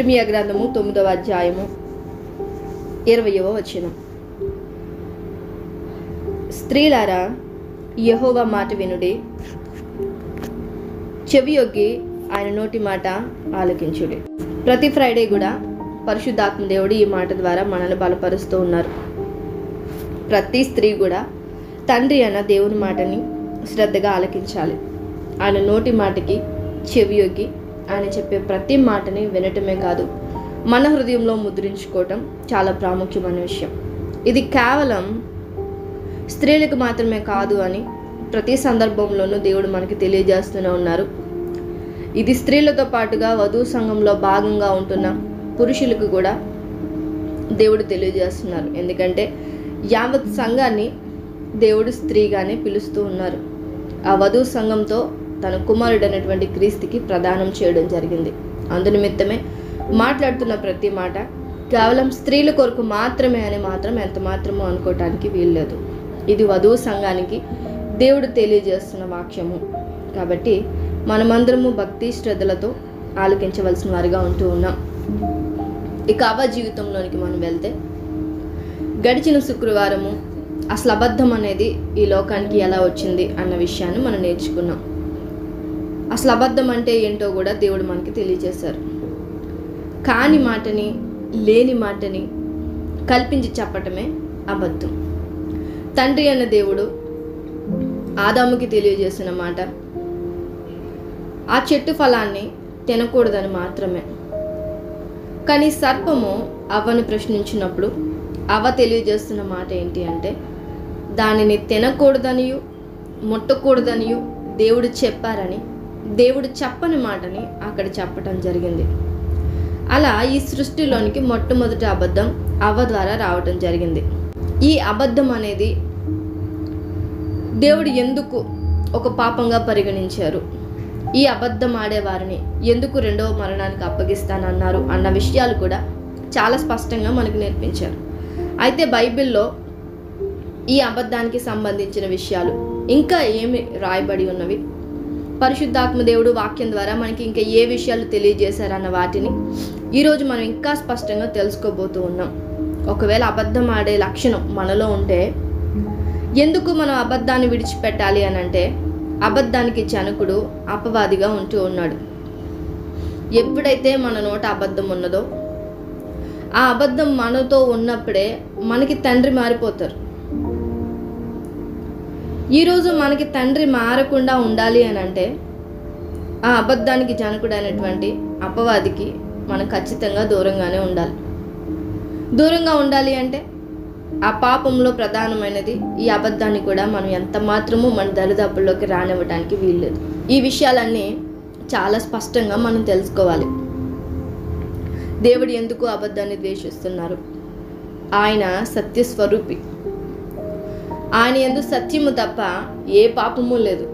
ఇర్మియా గ్రంథము 9వ అధ్యాయము 20వ వచనం. స్త్రీలారా, యెహోవా మాట వినుడి, చెవియొగ్గి ఆయన నోటి మాట ఆలకించుడి. ప్రతి ఫ్రైడే కూడా పరిశుద్ధాత్మ దేవుడు ఈ మాట ద్వారా మనల్ని బలపరుస్తూ ఉన్నారు. ప్రతి స్త్రీ కూడా తండ్రి అన్న దేవుని మాటని శ్రద్ధగా ఆలకించాలి. ఆయన నోటి మాటకి చెవియొగ్గి ఆయన చెప్పే ప్రతి మాటని వినటమే కాదు, మన హృదయంలో ముద్రించుకోవటం చాలా ప్రాముఖ్యమైన విషయం. ఇది కేవలం స్త్రీలకు మాత్రమే కాదు అని ప్రతి సందర్భంలోనూ దేవుడు మనకి తెలియజేస్తూనే ఉన్నారు. ఇది స్త్రీలతో పాటుగా వధువు సంఘంలో భాగంగా ఉంటున్న పురుషులకు కూడా దేవుడు తెలియజేస్తున్నారు. ఎందుకంటే యావత్ సంఘాన్ని దేవుడు స్త్రీగానే పిలుస్తూ ఉన్నారు. ఆ వధువు సంఘంతో తన కుమారుడు అనేటువంటి క్రీస్తుకి ప్రదానం చేయడం జరిగింది. అందునిమిత్తమే మాట్లాడుతున్న ప్రతి మాట కేవలం స్త్రీల కొరకు మాత్రమే అని మాత్రం ఎంత మాత్రమో అనుకోవటానికి వీల్లేదు. ఇది వధువు సంఘానికి దేవుడు తెలియజేస్తున్న వాక్యము. కాబట్టి మనమందరము భక్తి శ్రద్ధలతో ఆలకించవలసిన వారిగా ఉంటూ ఉన్నాం. ఇక అవ్వ జీవితంలోనికి మనం వెళ్తే, గడిచిన శుక్రవారము అసలు అబద్ధం అనేది ఈ లోకానికి ఎలా వచ్చింది అన్న విషయాన్ని మనం నేర్చుకున్నాం. అసలు అబద్ధం అంటే ఏంటో కూడా దేవుడు మనకి తెలియజేశారు. కాని మాటని, లేని మాటని కల్పించి చెప్పటమే అబద్ధం. తండ్రి అన్న దేవుడు ఆదాముకి తెలియజేసిన మాట ఆ చెట్టు ఫలాన్ని తినకూడదని మాత్రమే. కానీ సర్పము అవ్వని ప్రశ్నించినప్పుడు అవ్వ తెలియజేస్తున్న మాట ఏంటి అంటే, దానిని తినకూడదనియు ముట్టకూడదనియు దేవుడు చెప్పారని, దేవుడు చెప్పని మాటని అక్కడ చెప్పటం జరిగింది. అలా ఈ సృష్టిలోనికి మొట్టమొదటి అబద్ధం అవ్వ ద్వారా రావటం జరిగింది. ఈ అబద్ధం అనేది దేవుడు ఎందుకు ఒక పాపంగా పరిగణించారు, ఈ అబద్ధం ఆడేవారిని ఎందుకు రెండవ మరణానికి అప్పగిస్తానన్నారు అన్న విషయాలు కూడా చాలా స్పష్టంగా మనకు నేర్పించారు. అయితే బైబిల్లో ఈ అబద్ధానికి సంబంధించిన విషయాలు ఇంకా ఏమి రాయబడి ఉన్నవి, పరిశుద్ధాత్మ దేవుడు వాక్యం ద్వారా మనకి ఇంకా ఏ విషయాలు తెలియజేశారన్న వాటిని ఈరోజు మనం ఇంకా స్పష్టంగా తెలుసుకోబోతూ ఉన్నాం. ఒకవేళ అబద్ధం ఆడే లక్షణం మనలో ఉంటే ఎందుకు మనం అబద్ధాన్ని విడిచిపెట్టాలి అని అంటే, అబద్ధానికి జనకుడు అపవాదిగా ఉంటూ ఉన్నాడు. ఎప్పుడైతే మన నోట అబద్ధం ఉన్నదో ఆ అబద్ధం మనతో ఉన్నప్పుడే మనకి తండ్రి మారిపోతారు. ఈరోజు మనకి తండ్రి మారకుండా ఉండాలి అని అంటే ఆ అబద్ధానికి జనకుడు అయినటువంటి అపవాదికి మనం ఖచ్చితంగా దూరంగానే ఉండాలి. దూరంగా ఉండాలి అంటే ఆ పాపంలో ప్రధానమైనది ఈ అబద్ధాన్ని కూడా మనం ఎంత మాత్రమూ మన దరిదాపుల్లోకి రానివ్వడానికి వీల్లేదు. ఈ విషయాలన్నీ చాలా స్పష్టంగా మనం తెలుసుకోవాలి. దేవుడు ఎందుకు అబద్ధాన్ని ద్వేషిస్తున్నారు? ఆయన సత్యస్వరూపి. ఆయన యందు సత్యము తప్ప ఏ పాపము లేదు.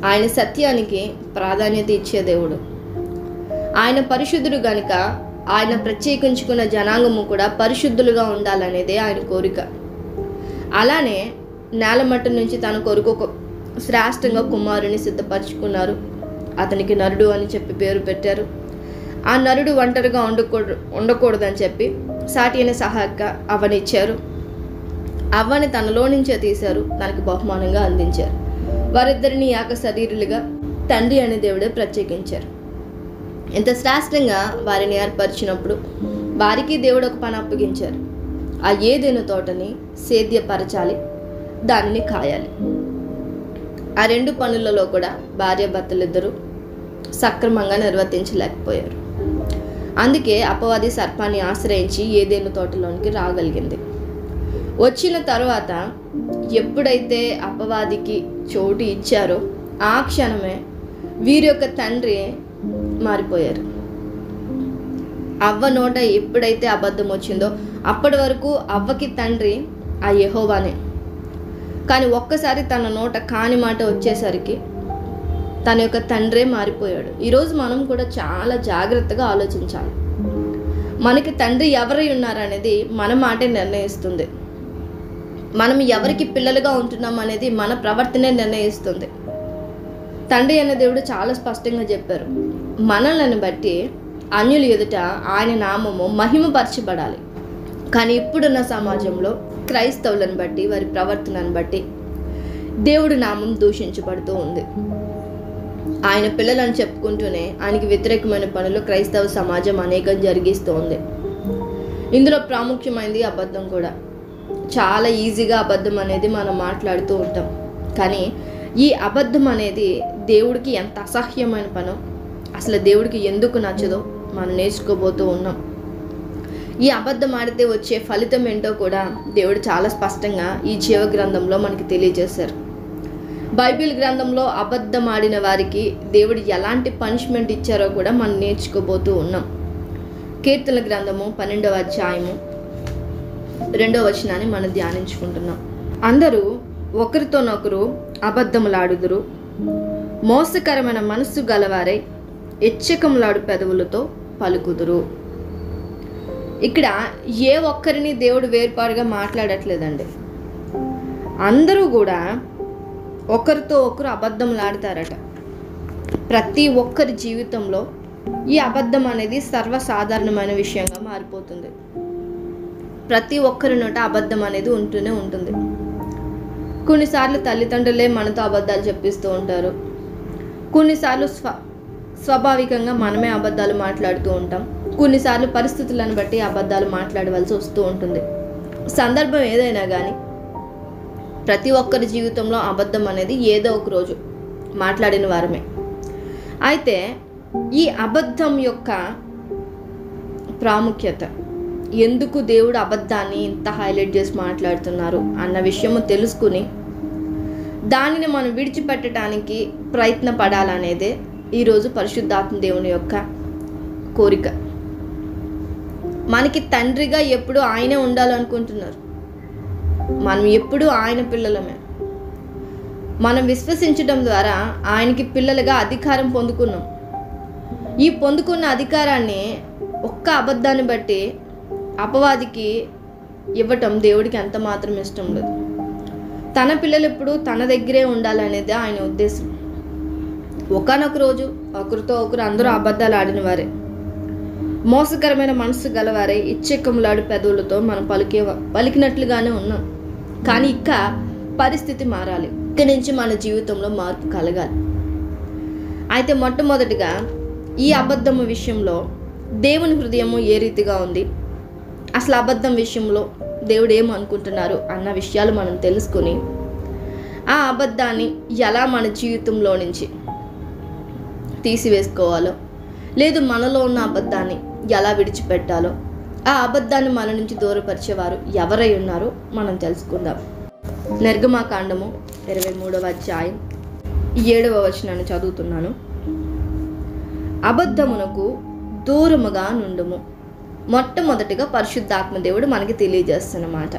ఆయన సత్యానికి ప్రాధాన్యత ఇచ్చే దేవుడు. ఆయన పరిశుద్ధుడు గనుక ఆయన ప్రత్యేకించుకున్న జనాంగము కూడా పరిశుద్ధులుగా ఉండాలనేదే ఆయన కోరిక. అలానే నేలమట్టు నుంచి తన కొరకు ఒక శ్రేష్టంగా కుమారుని సిద్ధపరచుకున్నారు. అతనికి నరుడు అని చెప్పి పేరు పెట్టారు. ఆ నరుడు ఒంటరిగా ఉండకూడదని చెప్పి సాటి అయిన సహాయక అవ్వనిచ్చారు. అవ్వని తనలో నుంచే తీశారు, తనకి బహుమానంగా అందించారు. వారిద్దరిని ఏక శరీరులుగా తండ్రి అనే దేవుడే ప్రత్యేకించారు. ఎంత శ్రేష్టంగా వారిని ఏర్పరిచినప్పుడు వారికి దేవుడు ఒక పని అప్పగించారు. ఆ ఏదైనా తోటని సేద్యపరచాలి, దానిని కాయాలి. ఆ రెండు పనులలో కూడా భార్యాభర్తలిద్దరూ సక్రమంగా నిర్వర్తించలేకపోయారు. అందుకే అపవాది సర్పాన్ని ఆశ్రయించి ఏదైనా తోటలోనికి రాగలిగింది. వచ్చిన తర్వాత ఎప్పుడైతే అపవాదికి చోటు ఇచ్చారో ఆ క్షణమే వీరి యొక్క తండ్రి మారిపోయారు. అవ్వ నోట ఎప్పుడైతే అబద్ధం వచ్చిందో అప్పటి వరకు అవ్వకి తండ్రి ఆ యెహోవానే. కానీ ఒక్కసారి తన నోట కాని మాట వచ్చేసరికి తన యొక్క తండ్రే మారిపోయాడు. ఈరోజు మనం కూడా చాలా జాగ్రత్తగా ఆలోచించాలి. మనకి తండ్రి ఎవరై ఉన్నారనేది మన మాటే నిర్ణయిస్తుంది. మనం ఎవరికి పిల్లలుగా ఉంటున్నాం అనేది మన ప్రవర్తనే నిర్ణయిస్తుంది. తండ్రి అనే దేవుడు చాలా స్పష్టంగా చెప్పారు, మనల్ని బట్టి అన్యుల ఎదుట ఆయన నామము మహిమపరచబడాలి. కానీ ఇప్పుడున్న సమాజంలో క్రైస్తవులను బట్టి, వారి ప్రవర్తనను బట్టి దేవుడి నామం దూషించబడుతూ ఉంది. ఆయన పిల్లలను చెప్పుకుంటూనే ఆయనకి వ్యతిరేకమైన పనులు క్రైస్తవ సమాజం అనేకం జరిగిస్తూ ఉంది. ఇందులో ప్రాముఖ్యమైనది అబద్ధం కూడా. చాలా ఈజీగా అబద్ధం అనేది మనం మాట్లాడుతూ ఉంటాం. కానీ ఈ అబద్ధం అనేది దేవుడికి ఎంత అసహ్యమైన పనో, అసలు దేవుడికి ఎందుకు నచ్చదో మనం నేర్చుకోబోతూ ఉన్నాం. ఈ అబద్ధం ఆడితే వచ్చే ఫలితం ఏంటో కూడా దేవుడు చాలా స్పష్టంగా ఈ జీవ గ్రంథంలో మనకి తెలియజేశారు. బైబిల్ గ్రంథంలో అబద్ధం ఆడిన వారికి దేవుడు ఎలాంటి పనిష్మెంట్ ఇచ్చారో కూడా మనం నేర్చుకోబోతూ ఉన్నాం. కీర్తనల గ్రంథము 12వ అధ్యాయము 2వ వచనాన్ని మనం ధ్యానించుకుంటున్నాం. అందరూ ఒకరితోనొకరు అబద్ధములాడుదురు, మోసకరమైన మనస్సు గలవారై ఎచ్చకములాడు పెదవులతో పలుకుదురు. ఇక్కడ ఏ ఒక్కరిని దేవుడు వేర్పాటుగా మాట్లాడట్లేదండి. అందరూ కూడా ఒకరితో ఒకరు అబద్ధములాడతారట. ప్రతి ఒక్కరి జీవితంలో ఈ అబద్ధం అనేది సర్వసాధారణమైన విషయంగా మారిపోతుంది. ప్రతి ఒక్కరి నోట అబద్ధం అనేది ఉంటూనే ఉంటుంది. కొన్నిసార్లు తల్లిదండ్రులే మనతో అబద్ధాలు చెప్పిస్తూ ఉంటారు. కొన్నిసార్లు స్వాభావికంగా మనమే అబద్ధాలు మాట్లాడుతూ ఉంటాం. కొన్నిసార్లు పరిస్థితులను బట్టి అబద్ధాలు మాట్లాడవలసి వస్తూ ఉంటుంది. సందర్భం ఏదైనా కానీ ప్రతి ఒక్కరి జీవితంలో అబద్ధం అనేది ఏదో ఒక రోజు మాట్లాడిన వారమే. అయితే ఈ అబద్ధం యొక్క ప్రాముఖ్యత, ఎందుకు దేవుడు అబద్ధాన్ని ఇంత హైలైట్ చేసి మాట్లాడుతున్నారు అన్న విషయము తెలుసుకుని దానిని మనం విడిచిపెట్టడానికి ప్రయత్నపడాలనేదే ఈరోజు పరిశుద్ధాత్మ దేవుని యొక్క కోరిక. మనకి తండ్రిగా ఎప్పుడు ఆయనే ఉండాలనుకుంటున్నారు. మనం ఎప్పుడు ఆయన పిల్లలమే. మనం విశ్వసించడం ద్వారా ఆయనకి పిల్లలుగా అధికారం పొందుకున్నాం. ఈ పొందుకున్న అధికారాన్ని ఒక్క అబద్ధాన్ని బట్టి అపవాదికి ఇవ్వటం దేవుడికి ఎంత మాత్రం ఇష్టం లేదు. తన పిల్లలు ఎప్పుడు తన దగ్గరే ఉండాలనేది ఆయన ఉద్దేశం. ఒకానొక రోజు ఒకరితో ఒకరు అందరూ అబద్ధాలు ఆడిన వారే, మోసకరమైన మనసు గలవారే ఇచ్చెక్కములాడు పెదవులతో మనం పలికినట్లుగానే ఉన్నాం. కానీ ఇక పరిస్థితి మారాలి. ఇక్కడి నుంచి మన జీవితంలో మార్పు కలగాలి. అయితే మొట్టమొదటిగా ఈ అబద్ధం విషయంలో దేవుని హృదయము ఏ రీతిగా ఉంది, అసలు అబద్ధం విషయంలో దేవుడు ఏమనుకుంటున్నారు అన్న విషయాలు మనం తెలుసుకుని ఆ అబద్ధాన్ని ఎలా మన జీవితంలో నుంచి తీసివేసుకోవాలో, లేదు మనలో ఉన్న అబద్ధాన్ని ఎలా విడిచిపెట్టాలో, ఆ అబద్ధాన్ని మన నుంచి దూరపరిచేవారు ఎవరై ఉన్నారో మనం తెలుసుకుందాం. నిర్గమాకాండము 23వ అధ్యాయం 7వ వచనాన్ని చదువుతున్నాను. అబద్ధమునకు దూరముగా నుండుము. మొట్టమొదటిగా పరిశుద్ధాత్మ దేవుడు మనకి తెలియజేస్తున్నమాట.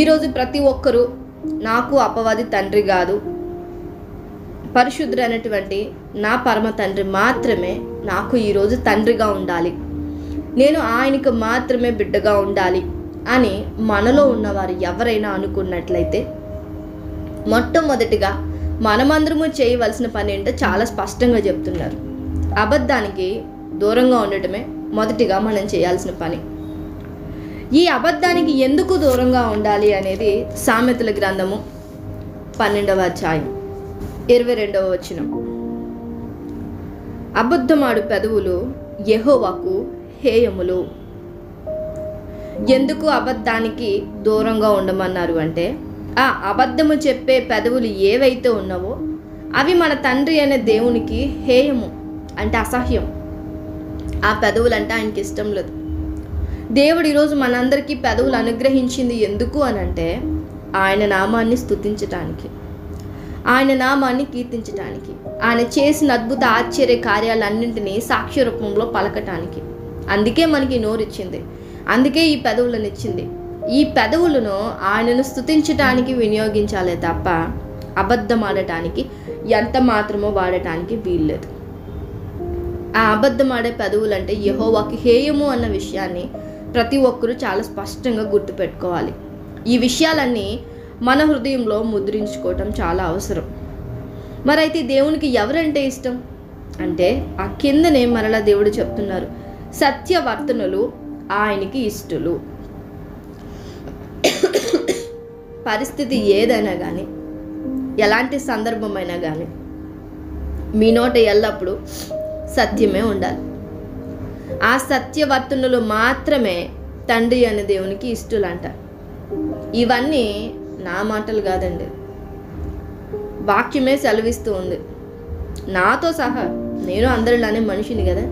ఈరోజు ప్రతి ఒక్కరూ నాకు అపవాది తండ్రి కాదు, పరిశుద్ధుడైనటువంటి నా పరమ తండ్రి మాత్రమే నాకు ఈరోజు తండ్రిగా ఉండాలి, నేను ఆయనకు మాత్రమే బిడ్డగా ఉండాలి అని మనలో ఉన్నవారు ఎవరైనా అనుకున్నట్లయితే మొట్టమొదటిగా మనమందరము చేయవలసిన పని ఏంటో చాలా స్పష్టంగా చెప్తున్నారు. అబద్ధానికి దూరంగా ఉండటమే మొదటిగా మనం చేయాల్సిన పని. ఈ అబద్ధానికి ఎందుకు దూరంగా ఉండాలి అనేది సామెతల గ్రంథము 12వ అధ్యాయం 22వ వచనం. అబద్ధమాడు పెదవులు యెహోవాకు హేయములు. ఎందుకు అబద్ధానికి దూరంగా ఉండమన్నారు అంటే, ఆ అబద్ధము చెప్పే పెదవులు ఏవైతే ఉన్నావో అవి మన తండ్రి అనే దేవునికి హేయము, అంటే అసహ్యం. ఆ పెదవులు అంటే ఆయనకి ఇష్టం లేదు. దేవుడు ఈరోజు మనందరికీ పెదవులు అనుగ్రహించింది ఎందుకు అని అంటే, ఆయన నామాన్ని స్తుతించటానికి, ఆయన నామాన్ని కీర్తించటానికి, ఆయన చేసిన అద్భుత ఆశ్చర్య కార్యాలన్నింటినీ సాక్ష్య రూపంలో పలకటానికి. అందుకే మనకి నోరిచ్చింది, అందుకే ఈ పెదవులను ఇచ్చింది. ఈ పెదవులను ఆయనను స్తుతించటానికి వినియోగించాలే తప్ప అబద్ధం ఆడటానికి ఎంత మాత్రమో వాడటానికి వీల్లేదు. ఆ అబద్ధం ఆడే పెదవులు అంటే యెహోవాకి హేయము అన్న విషయాన్ని ప్రతి ఒక్కరూ చాలా స్పష్టంగా గుర్తుపెట్టుకోవాలి. ఈ విషయాలన్నీ మన హృదయంలో ముద్రించుకోవటం చాలా అవసరం. మరైతే దేవునికి ఎవరంటే ఇష్టం? అంటే ఆ కిందనే మరలా దేవుడు చెప్తున్నారు, సత్యవర్తనులు ఆయనకి ఇష్టలు. పరిస్థితి ఏదైనా కానీ, ఎలాంటి సందర్భమైనా కానీ మీ నోట ఎల్లప్పుడూ సత్యమే ఉండాలి. ఆ సత్యవర్తనులు మాత్రమే తండ్రి అనే దేవునికి ఇష్టలంట. ఇవన్నీ నా మాటలు కాదండి, వాక్యమే సెలవిస్తూ ఉంది. నాతో సహా నేను అందరిలానే మనిషిని కదా.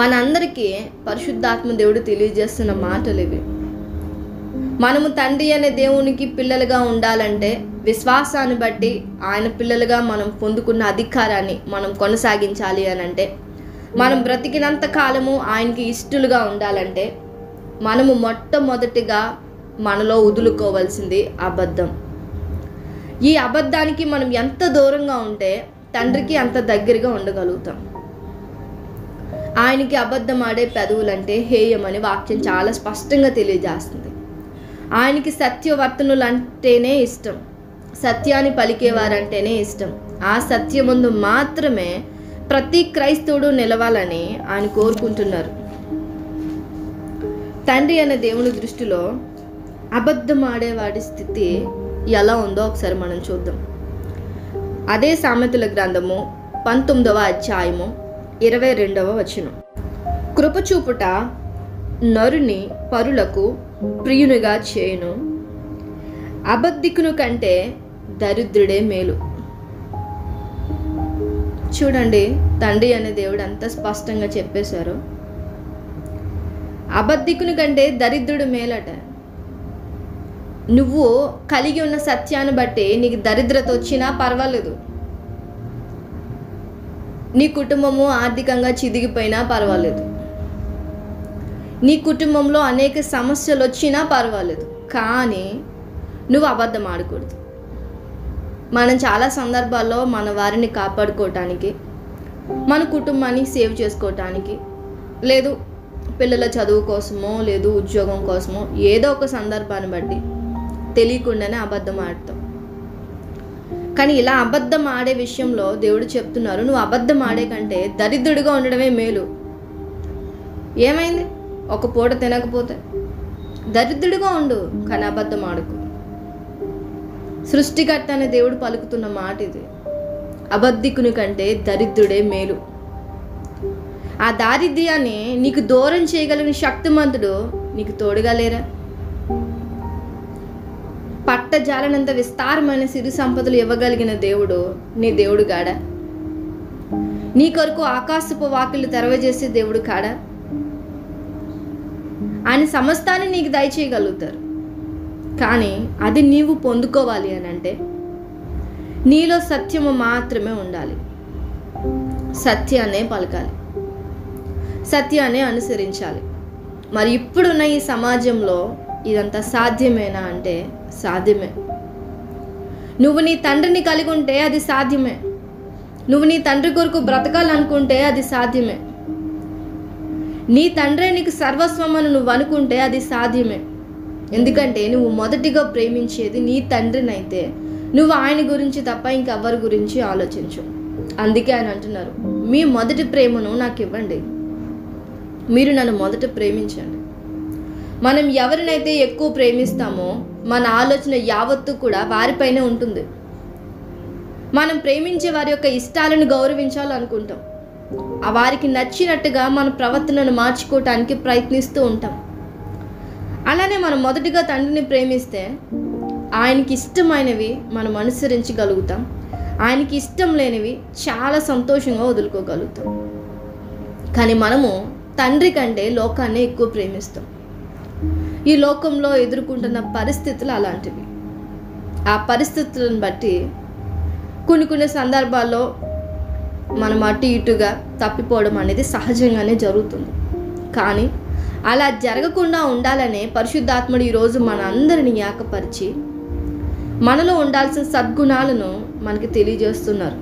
మనందరికీ పరిశుద్ధాత్మ దేవుడు తెలియజేస్తున్న మాటలు ఇవి. మనము తండ్రి అనే దేవునికి పిల్లలుగా ఉండాలంటే విశ్వాసాన్ని బట్టి ఆయన పిల్లలుగా మనం పొందుకున్న అధికారాన్ని మనం కొనసాగించాలి అని అంటే, మనం బ్రతికినంత కాలము ఆయనకి ఇష్టలుగా ఉండాలంటే మనము మొట్టమొదటిగా మనలో వదులుకోవాల్సింది అబద్ధం. ఈ అబద్ధానికి మనం ఎంత దూరంగా ఉంటే తండ్రికి అంత దగ్గరగా ఉండగలుగుతాం. ఆయనకి అబద్ధం ఆడే పెదవులంటే హేయమని వాక్యం చాలా స్పష్టంగా తెలియజేస్తుంది. ఆయనకి సత్యవర్తనులు అంటేనే ఇష్టం, సత్యాన్ని పలికేవారంటేనే ఇష్టం. ఆ సత్యమందు మాత్రమే ప్రతి క్రైస్తవుడు నిలవాలని ఆయన కోరుకుంటున్నారు. తండ్రి అనే దేవుని దృష్టిలో అబద్ధం ఆడేవాడి స్థితి ఎలా ఉందో ఒకసారి మనం చూద్దాం. అదే సామెతల గ్రంథము 19వ అధ్యాయము 22వ వచనం. కృపచూపుట నరుని పరులకు ప్రియునిగా చేయును, అబద్ధికును కంటే దరిద్రుడే మేలు. చూడండి, తండ్రి అనే దేవుడు అంత స్పష్టంగా చెప్పేశారు. అబద్ధికుని కంటే దరిద్రుడు మేలట. నువ్వు కలిగి ఉన్న సత్యాన్ని బట్టి నీకు దరిద్రత వచ్చినా పర్వాలేదు, నీ కుటుంబము ఆర్థికంగా చిదిగిపోయినా పర్వాలేదు, నీ కుటుంబంలో అనేక సమస్యలు వచ్చినా పర్వాలేదు, కానీ నువ్వు అబద్ధం ఆడకూడదు. మనం చాలా సందర్భాల్లో మన వారిని కాపాడుకోవటానికి, మన కుటుంబాన్ని సేవ్ చేసుకోవటానికి, లేదు పిల్లల చదువు కోసమో లేదు ఉద్యోగం కోసమో ఏదో ఒక సందర్భాన్ని బట్టి తెలియకుండానే అబద్ధం ఆడతాం. కానీ ఇలా అబద్ధం ఆడే విషయంలో దేవుడు చెప్తున్నారు, నువ్వు అబద్ధం ఆడే కంటే దరిద్రుడిగా ఉండడమే మేలు. ఏమైంది? ఒక పూట తినకపోతే దరిద్రుడిగా ఉండు, కానీ అబద్ధం ఆడుకో. సృష్టికర్త అనే దేవుడు పలుకుతున్న మాట ఇది. అబద్ధికుని కంటే దరిద్రుడే మేలు. ఆ దారిద్ర్యాన్ని నీకు దూరం చేయగలిగిన శక్తిమంతుడు నీకు తోడుగా లేరా? పట్టజాలనంత విస్తారమైన సిరి సంపదలు ఇవ్వగలిగిన దేవుడు నీ దేవుడు కాడా? నీ కొరకు ఆకాశపు వాకిళ్ళు తెరవజేసే దేవుడు కాడా? ఆయన సమస్తాన్ని నీకు దయచేయగలుగుతారు. కానీ అది నీవు పొందుకోవాలి అని అంటే నీలో సత్యము మాత్రమే ఉండాలి. సత్యాన్నే పలకాలి, సత్యాన్ని అనుసరించాలి. మరి ఇప్పుడున్న ఈ సమాజంలో ఇదంతా సాధ్యమేనా అంటే సాధ్యమే. నువ్వు నీ తండ్రిని కలిగి ఉంటే అది సాధ్యమే. నువ్వు నీ తండ్రి కొరకు బ్రతకాలనుకుంటే అది సాధ్యమే. నీ తండ్రే నీకు సర్వస్వం అని నువ్వు అనుకుంటే అది సాధ్యమే. ఎందుకంటే నువ్వు మొదటిగా ప్రేమించేది నీ తండ్రినైతే నువ్వు ఆయన గురించి తప్ప ఇంకెవ్వరి గురించి ఆలోచించు. అందుకే ఆయన అంటున్నారు, మీ మొదటి ప్రేమను నాకు ఇవ్వండి, మీరు నన్ను మొదట ప్రేమించండి. మనం ఎవరినైతే ఎక్కువ ప్రేమిస్తామో మన ఆలోచన యావత్తు కూడా వారిపైనే ఉంటుంది. మనం ప్రేమించే వారి యొక్క ఇష్టాలను గౌరవించాలనుకుంటాం. వారికి నచ్చినట్టుగా మన ప్రవర్తనను మార్చుకోవటానికి ప్రయత్నిస్తూ ఉంటాం. అలానే మనం మొదటిగా తండ్రిని ప్రేమిస్తే ఆయనకి ఇష్టమైనవి మనం అనుసరించగలుగుతాం. ఆయనకి ఇష్టం లేనివి చాలా సంతోషంగా వదులుకోగలుగుతాం. కానీ మనము తండ్రి కంటే లోకాన్ని ఎక్కువ ప్రేమిస్తాం. ఈ లోకంలో ఎదుర్కొంటున్న పరిస్థితులు అలాంటివి. ఆ పరిస్థితులను బట్టి కొన్ని సందర్భాల్లో మనం అటు ఇటుగా తప్పిపోవడం అనేది సహజంగానే జరుగుతుంది. కానీ అలా జరగకుండా ఉండాలనే పరిశుద్ధాత్ముడు ఈరోజు మన అందరిని ఏకపరిచి మనలో ఉండాల్సిన సద్గుణాలను మనకి తెలియజేస్తున్నారు.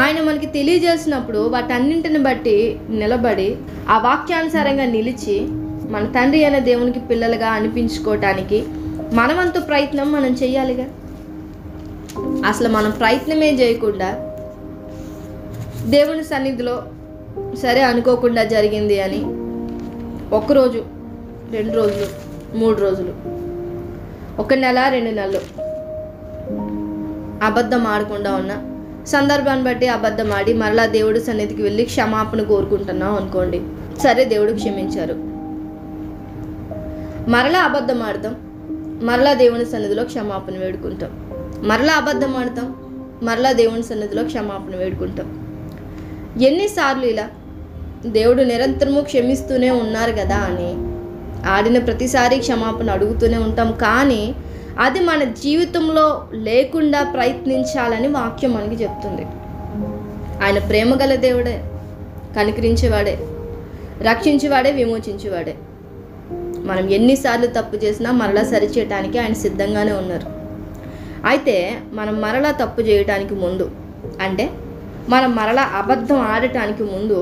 ఆయన మనకి తెలియజేసినప్పుడు వాటన్నింటిని బట్టి నిలబడి ఆ వాక్యానుసారంగా నిలిచి మన తండ్రి అనే దేవునికి పిల్లలుగా అనిపించుకోవటానికి మనవంతు ప్రయత్నం మనం చేయాలిగా. అసలు మనం ప్రయత్నమే చేయకుండా దేవుని సన్నిధిలో సరే అనుకోకుండా జరిగింది అని 1 రోజు, 2 రోజులు, 3 రోజులు, 1 నెల, 2 నెలలు అబద్ధం ఆడకుండా ఉన్న సందర్భాన్ని బట్టి అబద్ధం ఆడి మరలా దేవుడి సన్నిధికి వెళ్ళి క్షమాపణ కోరుకుంటున్నాం అనుకోండి. సరే, దేవుడు క్షమించారు. మరలా అబద్ధం ఆడతాం, మరలా దేవుని సన్నిధిలో క్షమాపణ వేడుకుంటాం. మరలా అబద్ధం ఆడతాం, మరలా దేవుని సన్నిధిలో క్షమాపణ వేడుకుంటాం. ఎన్నిసార్లు ఇలా దేవుడు నిరంతరము క్షమిస్తూనే ఉన్నారు కదా అని ఆడిన ప్రతిసారి క్షమాపణ అడుగుతూనే ఉంటాం. కానీ అది మన జీవితంలో లేకుండా ప్రయత్నించాలని వాక్యం మనకి చెప్తుంది. ఆయన ప్రేమ గల దేవుడే, కనికరించేవాడే, రక్షించేవాడే, విమోచించేవాడే. మనం ఎన్నిసార్లు తప్పు చేసినా మరలా సరిచేయటానికి ఆయన సిద్ధంగానే ఉన్నారు. అయితే మనం మరలా తప్పు చేయటానికి ముందు, అంటే మనం మరలా అబద్ధం ఆడటానికి ముందు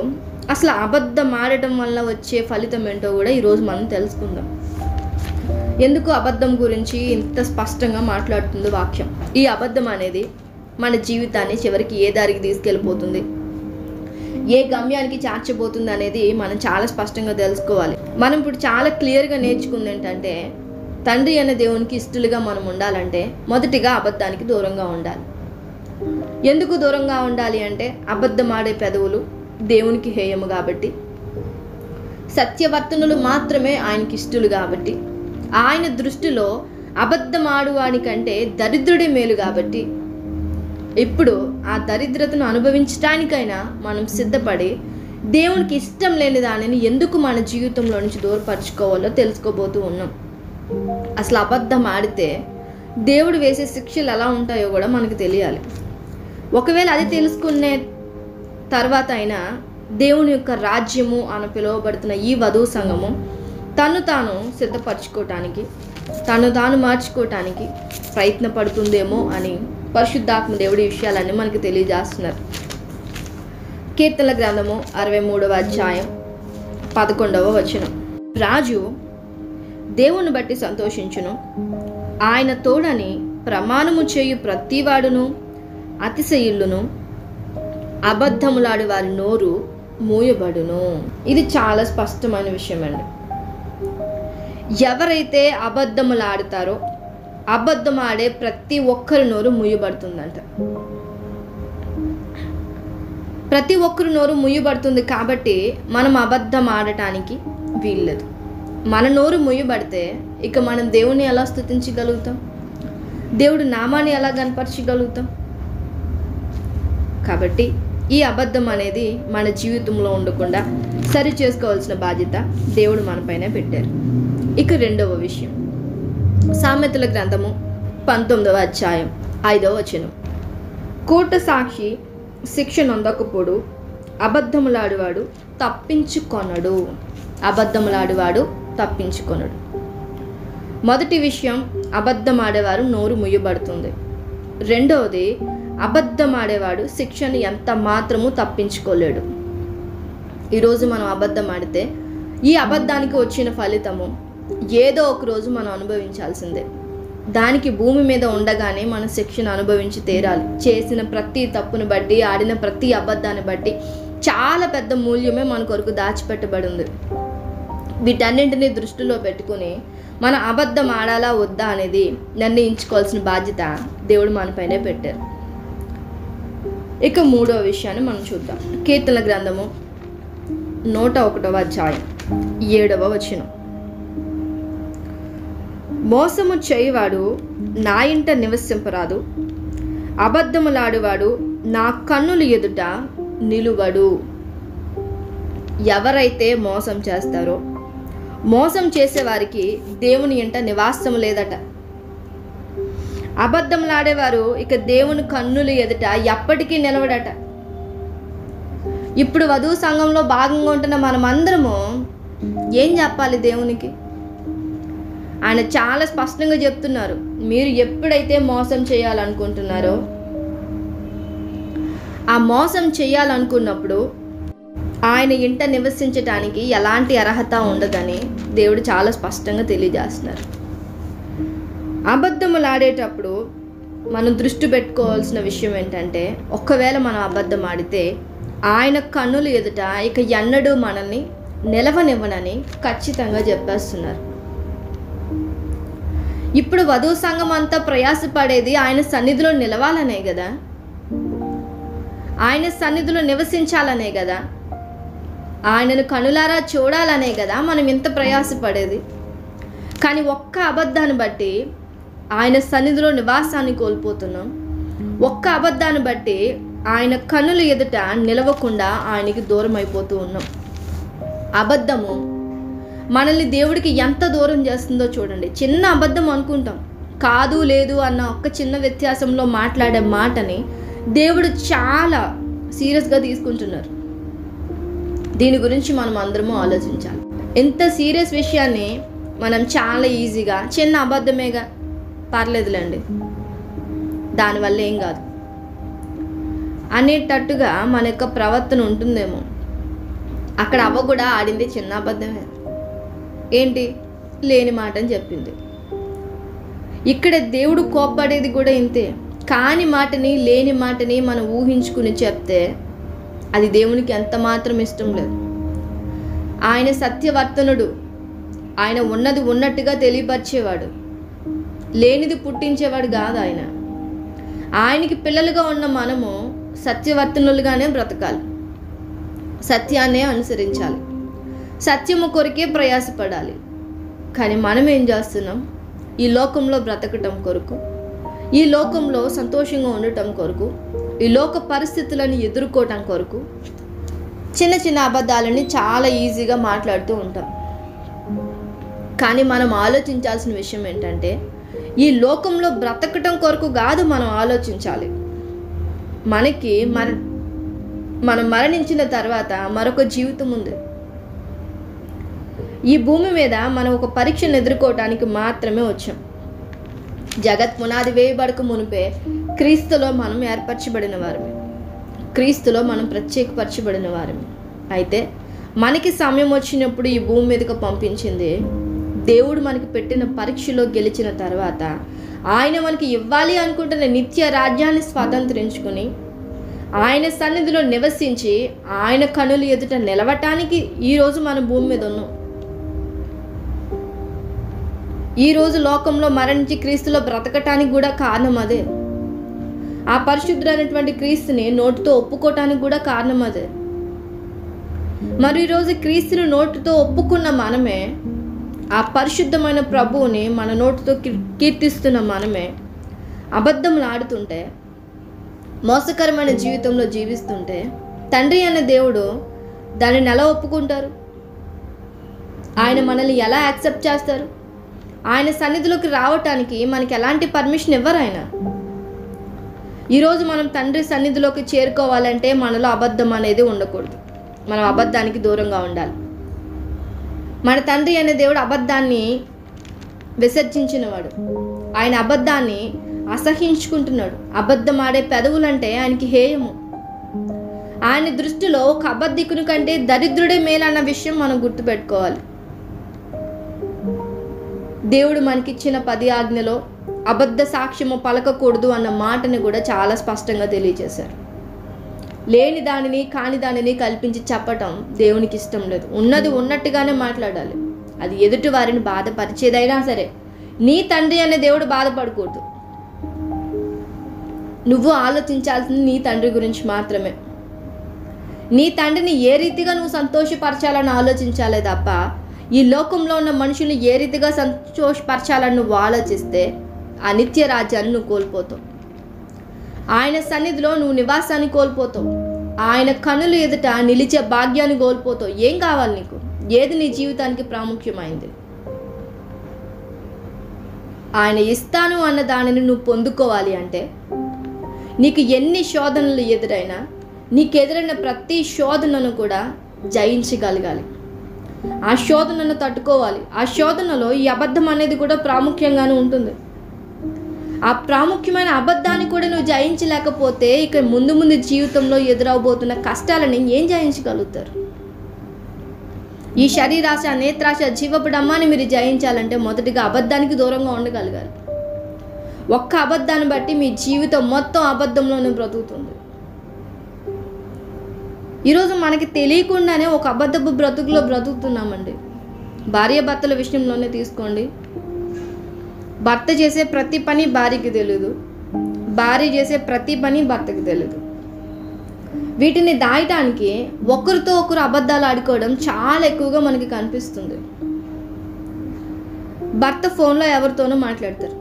అసలు అబద్ధం ఆడటం వల్ల వచ్చే ఫలితం ఏంటో కూడా ఈరోజు మనం తెలుసుకుందాం. ఎందుకు అబద్ధం గురించి ఇంత స్పష్టంగా మాట్లాడుతుంది వాక్యం? ఈ అబద్ధం అనేది మన జీవితాన్ని చివరికి ఏ దారికి తీసుకెళ్ళిపోతుంది, ఏ గమ్యానికి చేర్చబోతుంది అనేది మనం చాలా స్పష్టంగా తెలుసుకోవాలి. మనం ఇప్పుడు చాలా క్లియర్గా నేర్చుకుంది ఏంటంటే, తండ్రి అనే దేవునికి ఇష్టలుగా మనం ఉండాలంటే మొదటిగా అబద్ధానికి దూరంగా ఉండాలి. ఎందుకు దూరంగా ఉండాలి అంటే, అబద్ధం ఆడే పెదవులు దేవునికి హేయము కాబట్టి, సత్యవర్తనులు మాత్రమే ఆయనకి ఇష్టలు కాబట్టి, ఆయన దృష్టిలో అబద్ధం ఆడువానికంటే దరిద్రుడే మేలు కాబట్టి, ఇప్పుడు ఆ దరిద్రతను అనుభవించడానికైనా మనం సిద్ధపడి దేవునికి ఇష్టం లేని దానిని ఎందుకు మన జీవితంలో నుంచి దూరపరచుకోవాలో తెలుసుకోబోతూ ఉన్నాం. అసలు అబద్ధం ఆడితే దేవుడు వేసే శిక్షలు ఎలా ఉంటాయో కూడా మనకు తెలియాలి. ఒకవేళ అది తెలుసుకునే తర్వాత అయినా దేవుని యొక్క రాజ్యము అని పిలువబడుతున్న ఈ వధువు సంఘము తను తాను సిద్ధపరచుకోవటానికి, తను తాను మార్చుకోవటానికి ప్రయత్నపడుతుందేమో అని పరిశుద్ధాత్మ దేవుడి విషయాలన్నీ మనకు తెలియజేస్తున్నారు. కీర్తనల గ్రంథము 63వ అధ్యాయం 11వ వచనం. రాజు దేవుని బట్టి సంతోషించును, ఆయన తోడని ప్రమాణము చేయు ప్రతివాడును అతిశయిల్లును, అబద్ధములాడు వారి నోరు మూయబడును. ఇది చాలా స్పష్టమైన విషయం అండి. ఎవరైతే అబద్ధములాడుతారో అబద్ధం ఆడే ప్రతి ఒక్కరి నోరు మూయబడుతుందంట. ప్రతి ఒక్కరి నోరు మూయబడుతుంది కాబట్టి మనం అబద్ధం ఆడటానికి వీల్లేదు. మన నోరు మూయబడితే ఇక మనం దేవుని ఎలా స్తుతించగలుగుతాం? దేవుడు నామాన్ని ఎలా కనపరచగలుగుతాం? కాబట్టి ఈ అబద్ధం అనేది మన జీవితంలో ఉండకుండా సరి చేసుకోవాల్సిన బాధ్యత దేవుడు మనపైనే పెట్టారు. ఇక రెండవ విషయం, సామెతల గ్రంథము 19వ అధ్యాయం 5వ వచనం. కోట సాక్షి శిక్ష నొందకపోడు, అబద్ధములాడువాడు తప్పించుకొనడు. అబద్ధములాడువాడు తప్పించుకొనడు. మొదటి విషయం, అబద్ధం ఆడేవారు నోరు ముయ్యబడుతుంది. రెండవది, అబద్ధం ఆడేవాడు శిక్షను ఎంత మాత్రము తప్పించుకోలేడు. ఈరోజు మనం అబద్ధం ఆడితే ఈ అబద్ధానికి వచ్చిన ఫలితము ఏదో ఒక రోజు మనం అనుభవించాల్సిందే. దానికి భూమి మీద ఉండగానే మన శిక్షను అనుభవించి తీరాలి. చేసిన ప్రతి తప్పును బట్టి, ఆడిన ప్రతి అబద్ధాన్ని బట్టి చాలా పెద్ద మూల్యమే మన కొరకు దాచిపెట్టబడి ఉంది. వీటన్నింటినీ దృష్టిలో పెట్టుకుని మన అబద్ధం ఆడాలా వద్దా అనేది నిర్ణయించుకోవాల్సిన బాధ్యత దేవుడు మనపైనే పెట్టారు. ఇక మూడవ విషయాన్ని మనం చూద్దాం. కీర్తనల గ్రంథము 101వ అధ్యాయం 7వ వచనం. మోసము చేయువాడు నా ఇంట నివసింపరాదు, అబద్ధములాడువాడు నా కన్నుల ఎదుట నిలువడు. ఎవరైతే మోసం చేస్తారో, మోసం చేసేవారికి దేవుని ఇంట నివాసం లేదట. అబద్ధములాడేవారు ఇక దేవుని కన్నుల ఎదుట ఎప్పటికీ నిలవడట. ఇప్పుడు వధువు సంఘంలో భాగంగా ఉంటున్న మనమందరము ఏం చెప్పాలి దేవునికి? ఆయన చాలా స్పష్టంగా చెప్తున్నారు, మీరు ఎప్పుడైతే మోసం చేయాలనుకుంటున్నారో, ఆ మోసం చేయాలనుకున్నప్పుడు ఆయన ఇంట నివసించటానికి ఎలాంటి అర్హత ఉండదని దేవుడు చాలా స్పష్టంగా తెలియజేస్తున్నారు. అబద్ధములాడేటప్పుడు మనం దృష్టి పెట్టుకోవాల్సిన విషయం ఏంటంటే, ఒకవేళ మనం అబద్ధం ఆడితే ఆయన కన్నుల ఎదుట ఇక ఎన్నడూ మనల్ని నిలవనివ్వనని ఖచ్చితంగా చెప్పేస్తున్నారు. ఇప్పుడు వధువు సంఘం అంతా ప్రయాసపడేది ఆయన సన్నిధిలో నిలవాలనే కదా, ఆయన సన్నిధిలో నివసించాలనే కదా, ఆయనను కనులారా చూడాలనే కదా మనం ఇంత ప్రయాసపడేది. కానీ ఒక్క అబద్ధాన్ని బట్టి ఆయన సన్నిధిలో నివాసాన్ని కోల్పోతున్నాం. ఒక్క అబద్ధాన్ని బట్టి ఆయన కన్నుల ఎదుట నిలవకుండా ఆయనకి దూరం అయిపోతూ ఉన్నాం. అబద్ధము మనల్ని దేవుడికి ఎంత దూరం చేస్తుందో చూడండి. చిన్న అబద్ధం అనుకుంటాం, కాదు లేదు అన్న ఒక్క చిన్న వ్యత్యాసంలో మాట్లాడే మాటని దేవుడు చాలా సీరియస్గా తీసుకుంటున్నారు. దీని గురించి మనం అందరము ఆలోచించాలి. ఇంత సీరియస్ విషయాన్ని మనం చాలా ఈజీగా చిన్న అబద్ధమేగా, పర్లేదులేండి, దానివల్ల ఏం కాదు అనేటట్టుగా మన యొక్క ప్రవర్తన ఉంటుందేమో. అక్కడ అవ్వ కూడా ఆడింది చిన్న అబద్ధమే. ఏంటి? లేని మాట అని చెప్పింది. ఇక్కడ దేవుడు కోప్పడేది కూడా ఇంతే. కాని మాటని, లేని మాటని మనం ఊహించుకుని చెప్తే అది దేవునికి ఎంత మాత్రం ఇష్టం లేదు. ఆయన సత్యవర్తనుడు. ఆయన ఉన్నది ఉన్నట్టుగా తెలియపరిచేవాడు, లేనిది పుట్టించేవాడు కాదు ఆయన. ఆయనకి పిల్లలుగా ఉన్న మనము సత్యవర్తనులుగానే బ్రతకాలి, సత్యాన్నే అనుసరించాలి, సత్యము కొరకే ప్రయాసపడాలి. కానీ మనం ఏం చేస్తున్నాం? ఈ లోకంలో బ్రతకటం కొరకు, ఈ లోకంలో సంతోషంగా ఉండటం కొరకు, ఈ లోక పరిస్థితులను ఎదుర్కోవటం కొరకు చిన్న చిన్న అబద్ధాలని చాలా ఈజీగా మాట్లాడుతూ ఉంటాం. కానీ మనం ఆలోచించాల్సిన విషయం ఏంటంటే, ఈ లోకంలో బ్రతకటం కొరకు కాదు మనం ఆలోచించాలి. మనకి మనం మరణించిన తర్వాత మరొక జీవితం ఉంది. ఈ భూమి మీద మనం ఒక పరీక్షను ఎదుర్కోవటానికి మాత్రమే వచ్చాం. జగత్ పునాది వేయబడక మునిపే క్రీస్తులో మనం ఏర్పరచబడిన వారమే, క్రీస్తులో మనం ప్రత్యేకపరచబడిన వారమే. అయితే మనకి సమయం వచ్చినప్పుడు ఈ భూమి మీదకు పంపించింది దేవుడు మనకి పెట్టిన పరీక్షలో గెలిచిన తర్వాత ఆయన మనకి ఇవ్వాలి అనుకుంటున్న నిత్య రాజ్యాన్ని స్వాతంత్రించుకుని ఆయన సన్నిధిలో నివసించి ఆయన కనులు ఎదుట నిలవటానికి ఈరోజు మన భూమి మీద ఉన్నాం. ఈరోజు లోకంలో మరణించి క్రీస్తులో బ్రతకటానికి కూడా కారణం అదే. ఆ పరిశుద్ధుడైనటువంటి క్రీస్తుని నోటితో ఒప్పుకోవటానికి కూడా కారణం అదే. మరి ఈరోజు క్రీస్తుని నోటితో ఒప్పుకున్న మనమే, ఆ పరిశుద్ధమైన ప్రభువుని మన నోటితో కీర్తిస్తున్న మనమే అబద్ధములు ఆడుతుంటే, మోసకరమైన జీవితంలో జీవిస్తుంటే తండ్రి అనే దేవుడు దానిని ఎలా ఒప్పుకుంటారు? ఆయన మనల్ని ఎలా యాక్సెప్ట్ చేస్తారు? ఆయన సన్నిధిలోకి రావటానికి మనకి ఎలాంటి పర్మిషన్ ఇవ్వరు ఆయన. ఈరోజు మనం తండ్రి సన్నిధిలోకి చేరుకోవాలంటే మనలో అబద్ధం అనేది ఉండకూడదు. మనం అబద్ధానికి దూరంగా ఉండాలి. మన తండ్రి అనే దేవుడు అబద్ధాన్ని విసర్జించినవాడు. ఆయన అబద్ధాన్ని అసహించుకుంటున్నాడు. అబద్ధం ఆడే పెదవులంటే ఆయనకి హేయము. ఆయన దృష్టిలో ఒక అబద్ధికుని కంటే దరిద్రుడే మేలన్న విషయం మనం గుర్తుపెట్టుకోవాలి. దేవుడు మనకిచ్చిన 10 ఆజ్ఞలో అబద్ధ సాక్ష్యము పలకకూడదు అన్న మాటని కూడా చాలా స్పష్టంగా తెలియజేశారు. లేని దానిని కాని దానిని కల్పించి చెప్పటం దేవునికి ఇష్టం లేదు. ఉన్నది ఉన్నట్టుగానే మాట్లాడాలి. అది ఎదుటి వారిని బాధపరిచేదైనా సరే నీ తండ్రి అనే దేవుడు బాధపడకూడదు. నువ్వు ఆలోచించాల్సింది నీ తండ్రి గురించి మాత్రమే. నీ తండ్రిని ఏ రీతిగా నువ్వు సంతోషపరచాలని ఆలోచించాలే తప్ప ఈ లోకంలో ఉన్న మనుషులు ఏ రీతిగా సంతోషపరచాలని నువ్వు ఆలోచిస్తే ఆ నిత్య రాజ్యాన్ని నువ్వు కోల్పోతావు. ఆయన సన్నిధిలో నువ్వు నివాసాన్ని కోల్పోతావు. ఆయన కనులు ఎదుట నిలిచే భాగ్యాన్ని కోల్పోతావు. ఏం కావాలి నీకు? ఏది నీ జీవితానికి ప్రాముఖ్యమైంది? ఆయన ఇస్తాను అన్న దానిని నువ్వు పొందుకోవాలి అంటే నీకు ఎన్ని శోధనలు ఎదురైనా, నీకు ఎదురైన ప్రతి శోధనను కూడా జయించగలగాలి. ఆ శోధనను తట్టుకోవాలి. ఆ శోధనలో ఈ అబద్ధం అనేది కూడా ప్రాముఖ్యంగానే ఉంటుంది. ఆ ప్రాముఖ్యమైన అబద్ధాన్ని కూడా నువ్వు జయించలేకపోతే ఇక ముందు ముందు జీవితంలో ఎదురవబోతున్న కష్టాలని ఏం జయించగలుగుతారు? ఈ శరీరాశ, నేత్రాశ, జీవపు డమ్మాన్ని మీరు జయించాలంటే మొదటిగా అబద్ధానికి దూరంగా ఉండగలగాలి. ఒక్క అబద్ధాన్ని బట్టి మీ జీవితం మొత్తం అబద్ధంలోనే బ్రతుకుతుంది. ఈరోజు మనకి తెలియకుండానే ఒక అబద్ధపు బ్రతుకులో బ్రతుకుతున్నామండి. భార్యాభర్తల విషయంలోనే తీసుకోండి. భర్త చేసే ప్రతి పని భార్యకి తెలియదు, భార్య చేసే ప్రతి పని భర్తకి తెలియదు. వీటిని దాయటానికి ఒకరితో ఒకరు అబద్ధాలు ఆడుకోవడం చాలా ఎక్కువగా మనకి కనిపిస్తుంది. భర్త ఫోన్లో ఎవరితోనో మాట్లాడతారు,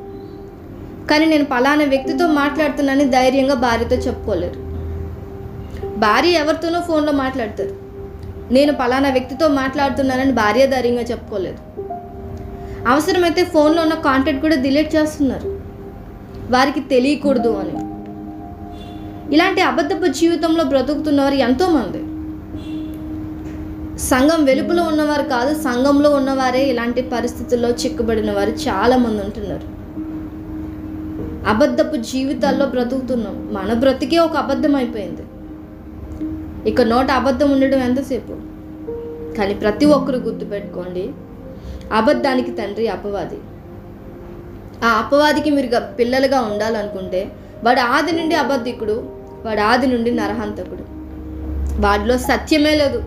కానీ నేను పలానా వ్యక్తితో మాట్లాడుతున్నానని ధైర్యంగా భార్యతో చెప్పుకోలేరు. భార్య ఎవరితోనో ఫోన్లో మాట్లాడతారు, నేను పలానా వ్యక్తితో మాట్లాడుతున్నానని భార్య ధైర్యంగా చెప్పుకోలేదు. అవసరమైతే ఫోన్లో ఉన్న కాంటాక్ట్ కూడా డిలీట్ చేస్తున్నారు, వారికి తెలియకూడదు అని. ఇలాంటి అబద్ధపు జీవితంలో బ్రతుకుతున్నవారు ఎంతోమంది. సంఘం వెలుపల ఉన్నవారు కాదు, సంఘంలో ఉన్నవారే ఇలాంటి పరిస్థితుల్లో చిక్కుబడిన వారు చాలామంది ఉంటున్నారు. అబద్ధపు జీవితాల్లో బ్రతుకుతున్నాం. మన బ్రతికే ఒక అబద్ధం అయిపోయింది. ఇక నోట అబద్ధం ఉండడం ఎంతసేపు? కానీ ప్రతి ఒక్కరు గుర్తుపెట్టుకోండి, అబద్ధానికి తండ్రి అపవాది. ఆ అపవాదికి మీరు పిల్లలుగా ఉండాలనుకుంటే వాడు ఆది నుండి అబద్ధికుడు, వాడు ఆది నుండి నరహంతకుడు. వాడిలో సత్యమే లేదు.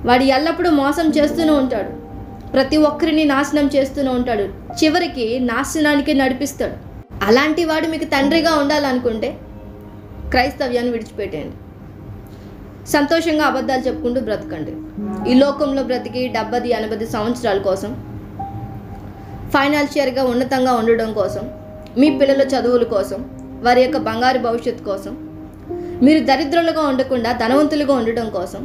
వాడు ఎల్లప్పుడూ మోసం చేస్తూనే ఉంటాడు, ప్రతి ఒక్కరిని నాశనం చేస్తూనే ఉంటాడు, చివరికి నాశనానికి నడిపిస్తాడు. అలాంటి వాడు మీకు తండ్రిగా ఉండాలనుకుంటే క్రైస్తవ్యాన్ని విడిచిపెట్టండి. సంతోషంగా అబద్ధాలు చెప్పుకుంటూ బ్రతకండి. ఈ లోకంలో బ్రతికి 70-80 సంవత్సరాల కోసం, ఫైనాన్షియల్గా ఉన్నతంగా ఉండడం కోసం, మీ పిల్లల చదువుల కోసం, వారి యొక్క బంగారు భవిష్యత్తు కోసం, మీరు దరిద్రులుగా ఉండకుండా ధనవంతులుగా ఉండడం కోసం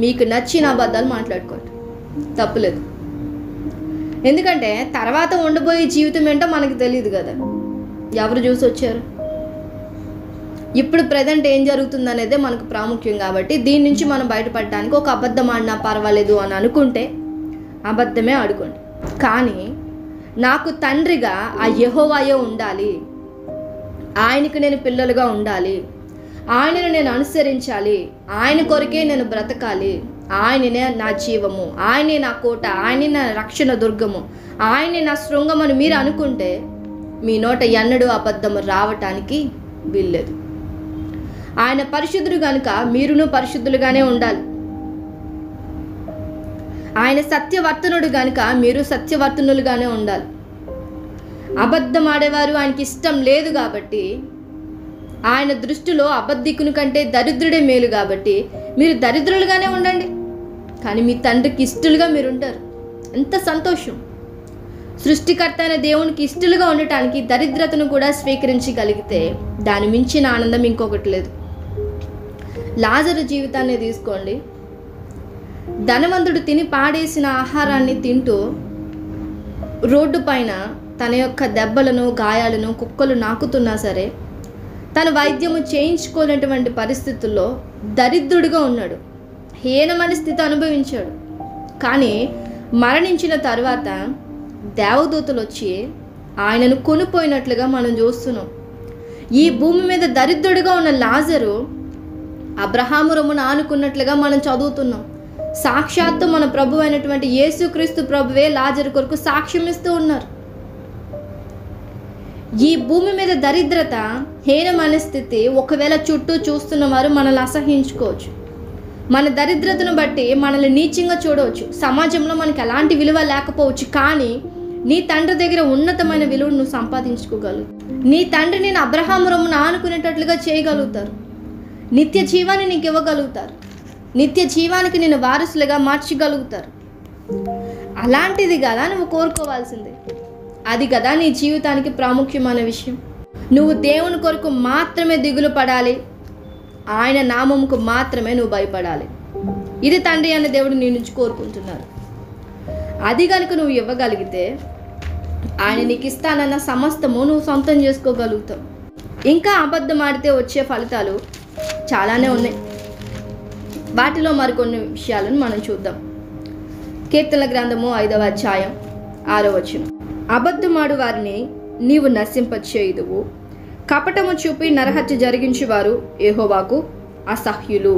మీకు నచ్చిన అబద్ధాలు మాట్లాడుకోండి, తప్పులేదు. ఎందుకంటే తర్వాత ఉండబోయే జీవితం ఏంటో మనకు తెలియదు కదా, ఎవరు చూసి వచ్చారు. ఇప్పుడు ప్రజెంట్ ఏం జరుగుతుంది అనేదే మనకు ప్రాముఖ్యం. కాబట్టి దీని నుంచి మనం బయటపడడానికి ఒక అబద్ధం ఆడినా పర్వాలేదు అని అనుకుంటే అబద్ధమే ఆడుకోండి. కానీ నాకు తండ్రిగా ఆ యెహోవాయే ఉండాలి, ఆయనకు నేను పిల్లలుగా ఉండాలి, ఆయనను నేను అనుసరించాలి, ఆయన కొరకే నేను బ్రతకాలి, ఆయననే నా జీవము, ఆయనే నా కోట, ఆయనే నా రక్షణ దుర్గము, ఆయనే నా శృంగం అని మీరు అనుకుంటే మీ నోట ఎన్నడూ అబద్ధము రావటానికి వీల్లేదు. ఆయన పరిశుద్ధుడు కనుక మీరును పరిశుద్ధులుగానే ఉండాలి. ఆయన సత్యవర్తనుడు కనుక మీరు సత్యవర్తనులుగానే ఉండాలి. అబద్ధం ఆడేవారు ఆయనకి ఇష్టం లేదు కాబట్టి, ఆయన దృష్టిలో అబద్ధికుని కంటే దరిద్రుడే మేలు కాబట్టి మీరు దరిద్రులుగానే ఉండండి. కానీ మీ తండ్రికి ఇష్టలుగా మీరు ఉంటారు. ఎంత సంతోషం! సృష్టికర్త అయిన దేవునికి ఇష్టలుగా ఉండటానికి దరిద్రతను కూడా స్వీకరించగలిగితే దాని మించిన ఆనందం ఇంకొకటి లేదు. లాజరు జీవితాన్ని తీసుకోండి. ధనవంతుడు తిని పాడేసిన ఆహారాన్ని తింటూ రోడ్డు పైన తన యొక్క దెబ్బలను గాయాలను కుక్కలు నాకుతున్నా సరే తను వైద్యము చేయించుకోనటువంటి పరిస్థితుల్లో దరిద్రుడిగా ఉన్నాడు, హీనమైన స్థితి అనుభవించాడు. కానీ మరణించిన తర్వాత దేవదూతలు వచ్చి ఆయనను కొనిపోయినట్లుగా మనం చూస్తున్నాం. ఈ భూమి మీద దరిద్రుడిగా ఉన్న లాజరు అబ్రహాము రొమ్మును ఆనుకున్నట్లుగా మనం చదువుతున్నాం. సాక్షాత్తు మన ప్రభు అయినటువంటి యేసుక్రీస్తు ప్రభువే లాజరు కొరకు సాక్ష్యం ఇస్తూ ఉన్నారు. ఈ భూమి మీద దరిద్రత, హీనమైన స్థితి ఒకవేళ చుట్టూ చూస్తున్న వారు మనల్ని అసహించుకోవచ్చు, మన దరిద్రతను బట్టి మనల్ని నీచంగా చూడవచ్చు, సమాజంలో మనకి ఎలాంటి విలువ లేకపోవచ్చు. కానీ నీ తండ్రి దగ్గర ఉన్నతమైన విలువను నువ్వు సంపాదించుకోగలవు. నీ తండ్రి నేను అబ్రహాము రొమ్మును ఆనుకునేటట్లుగా చేయగలుగుతారు, నిత్య జీవాన్ని నీకు ఇవ్వగలుగుతారు, నిత్య జీవానికి నేను వారసులుగా మార్చగలుగుతారు. అలాంటిది కదా నువ్వు కోరుకోవాల్సిందే. అది కదా నీ జీవితానికి ప్రాముఖ్యమైన విషయం. నువ్వు దేవుని కొరకు మాత్రమే దిగులు పడాలి, ఆయన నామముకు మాత్రమే నువ్వు భయపడాలి. ఇది తండ్రి అనే దేవుడు నీ నుంచి కోరుకుంటున్నారు. అది కనుక నువ్వు ఇవ్వగలిగితే ఆయన నీకు ఇస్తానన్న సమస్తము నువ్వు సొంతం చేసుకోగలుగుతావు. ఇంకా అబద్ధం ఆడితే వచ్చే ఫలితాలు చాలానే ఉన్నాయి. వాటిలో మరికొన్ని విషయాలను మనం చూద్దాం. కీర్తనల గ్రంథము 5వ అధ్యాయం 6వ వచనం. అబద్ధమాడు వారిని నీవు నశింపచేయుదువు, కపటము చూపి నరహత్య జరిగించువారు యెహోవాకు అసహ్యులు.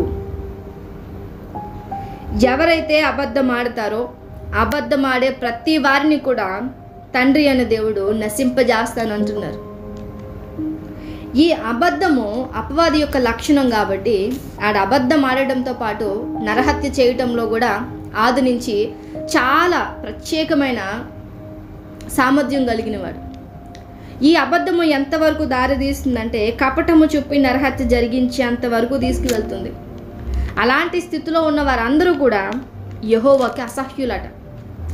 ఎవరైతే అబద్ధం ఆడతారో అబద్ధం ఆడే ప్రతి వారిని కూడా తండ్రి అనే దేవుడు నశింపజేస్తానంటున్నారు. ఈ అబద్ధము అపవాది యొక్క లక్షణం కాబట్టి ఆడ అబద్ధం ఆడటంతో పాటు నరహత్య చేయటంలో కూడా ఆది నుంచి చాలా ప్రత్యేకమైన సామర్థ్యం కలిగినవాడు. ఈ అబద్ధము ఎంతవరకు దారితీస్తుందంటే కపటము చూపి నరహత్య జరిగించేంత వరకు తీసుకువెళ్తుంది. అలాంటి స్థితిలో ఉన్న వారందరూ కూడా యెహోవాకి అసహ్యులట.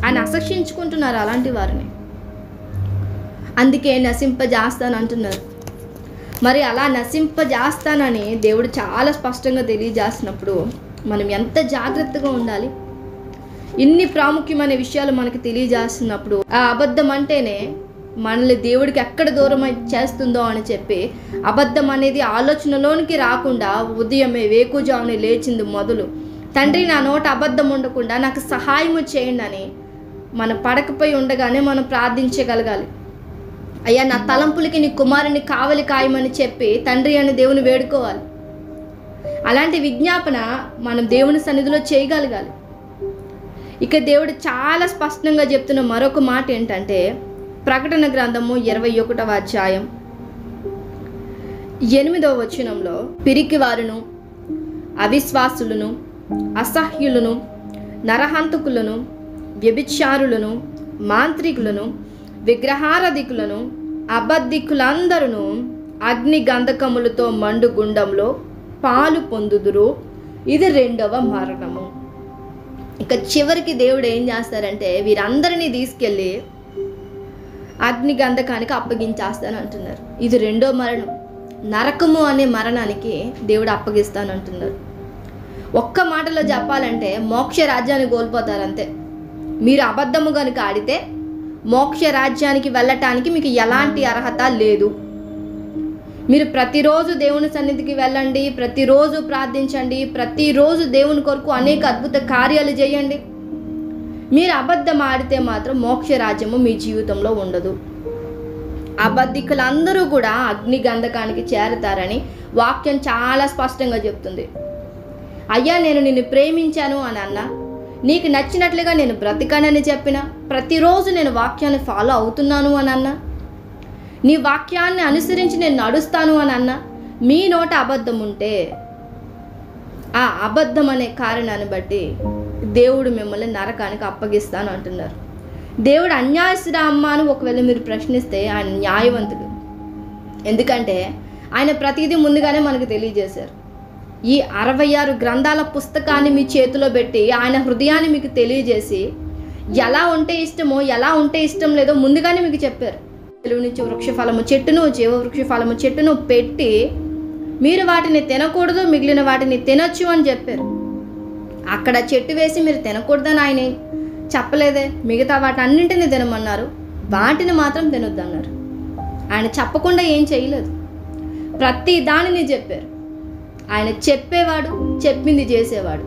ఆయన అసహ్యించుకుంటున్నారు అలాంటి వారిని. అందుకే నశింపజేస్తానంటున్నారు. మరి అలా నశింపజేస్తానని దేవుడు చాలా స్పష్టంగా తెలియజేస్తున్నప్పుడు మనం ఎంత జాగ్రత్తగా ఉండాలి. ఇన్ని ప్రాముఖ్యమైన విషయాలు మనకి తెలియజేస్తున్నప్పుడు ఆ అబద్ధం అంటేనే మనల్ని దేవుడికి ఎక్కడ దూరం చేస్తుందో అని చెప్పి అబద్ధం అనేది ఆలోచనలోనికి రాకుండా ఉదయమే వేకుజామునే లేచింది మొదలు తండ్రి నా నోట అబద్ధం ఉండకుండా నాకు సహాయము చేయండి అని మన పడకపై ఉండగానే మనం ప్రార్థించగలగాలి. అయ్యా నా తలంపులకి నీ కుమారుని కావలి కాయమని చెప్పి తండ్రి అని దేవుని వేడుకోవాలి. అలాంటి విజ్ఞాపన మనం దేవుని సన్నిధిలో చేయగలగాలి. ఇక దేవుడు చాలా స్పష్టంగా చెప్తున్న మరొక మాట ఏంటంటే ప్రకటన గ్రంథము 21వ అధ్యాయం 8వ వచనంలో పిరికి వారును అవిశ్వాసులను అసహ్యులను నరహంతకులను వ్యభిచారులను మాంత్రికులను విగ్రహారాధికులను అబద్ధికులందరూ అగ్ని గంధకములతో మండు గుండంలో పాలు పొందుదురు. ఇది 2వ మరణము. ఇక చివరికి దేవుడు ఏం చేస్తారంటే వీరందరినీ తీసుకెళ్ళి అగ్ని గంధకానికి అప్పగించేస్తానంటున్నారు. ఇది 2వ మరణం. నరకము అనే మరణానికి దేవుడు అప్పగిస్తానంటున్నారు. ఒక్క మాటలో చెప్పాలంటే మోక్ష రాజ్యాన్ని కోల్పోతారంతే. మీరు అబద్ధము కనుక ఆడితే మోక్ష రాజ్యానికి వెళ్ళటానికి మీకు ఎలాంటి అర్హత లేదు. మీరు ప్రతిరోజు దేవుని సన్నిధికి వెళ్ళండి, ప్రతిరోజు ప్రార్థించండి, ప్రతిరోజు దేవుని కొరకు అనేక అద్భుత కార్యాలు చేయండి. మీరు అబద్ధం ఆడితే మాత్రం మోక్ష రాజ్యము మీ జీవితంలో ఉండదు. అబద్ధికులందరూ కూడా అగ్ని గంధకానికి చేరతారని వాక్యం చాలా స్పష్టంగా చెప్తుంది. అయ్యా నేను నిన్ను ప్రేమించాను అని అన్నా, నీకు నచ్చినట్లుగా నేను బ్రతికానని చెప్పిన, ప్రతిరోజు నేను వాక్యాన్ని ఫాలో అవుతున్నాను అని అన్నా, నీ వాక్యాన్ని అనుసరించి నేను నడుస్తాను అని అన్నా, మీ నోట అబద్ధం ఉంటే ఆ అబద్ధం అనే కారణాన్ని బట్టి దేవుడు మిమ్మల్ని నరకానికి అప్పగిస్తాను అంటున్నారు. దేవుడు అన్యాయస్తుడా అమ్మ అని ఒకవేళ మీరు ప్రశ్నిస్తే ఆయన న్యాయవంతుడు. ఎందుకంటే ఆయన ప్రతిదీ ముందుగానే మనకు తెలియజేశారు. ఈ 66 గ్రంథాల పుస్తకాన్ని మీ చేతిలో పెట్టి ఆయన హృదయాన్ని మీకు తెలియజేసి ఎలా ఉంటే ఇష్టమో ఎలా ఉంటే ఇష్టం లేదో ముందుగానే మీకు చెప్పారు. తెలివినిచ్చే వృక్షఫలము చెట్టును జీవ వృక్షఫలము చెట్టును పెట్టి మీరు వాటిని తినకూడదు, మిగిలిన వాటిని తినొచ్చు అని చెప్పారు. అక్కడ చెట్టు వేసి మీరు తినకూడదని ఆయన చెప్పలేదే. మిగతా వాటి అన్నింటినీ తినమన్నారు, వాటిని మాత్రం తినొద్దన్నారు. ఆయన చెప్పకుండా ఏం చేయలేదు, ప్రతి దానిని చెప్పారు. ఆయన చెప్పేవాడు, చెప్పింది చేసేవాడు.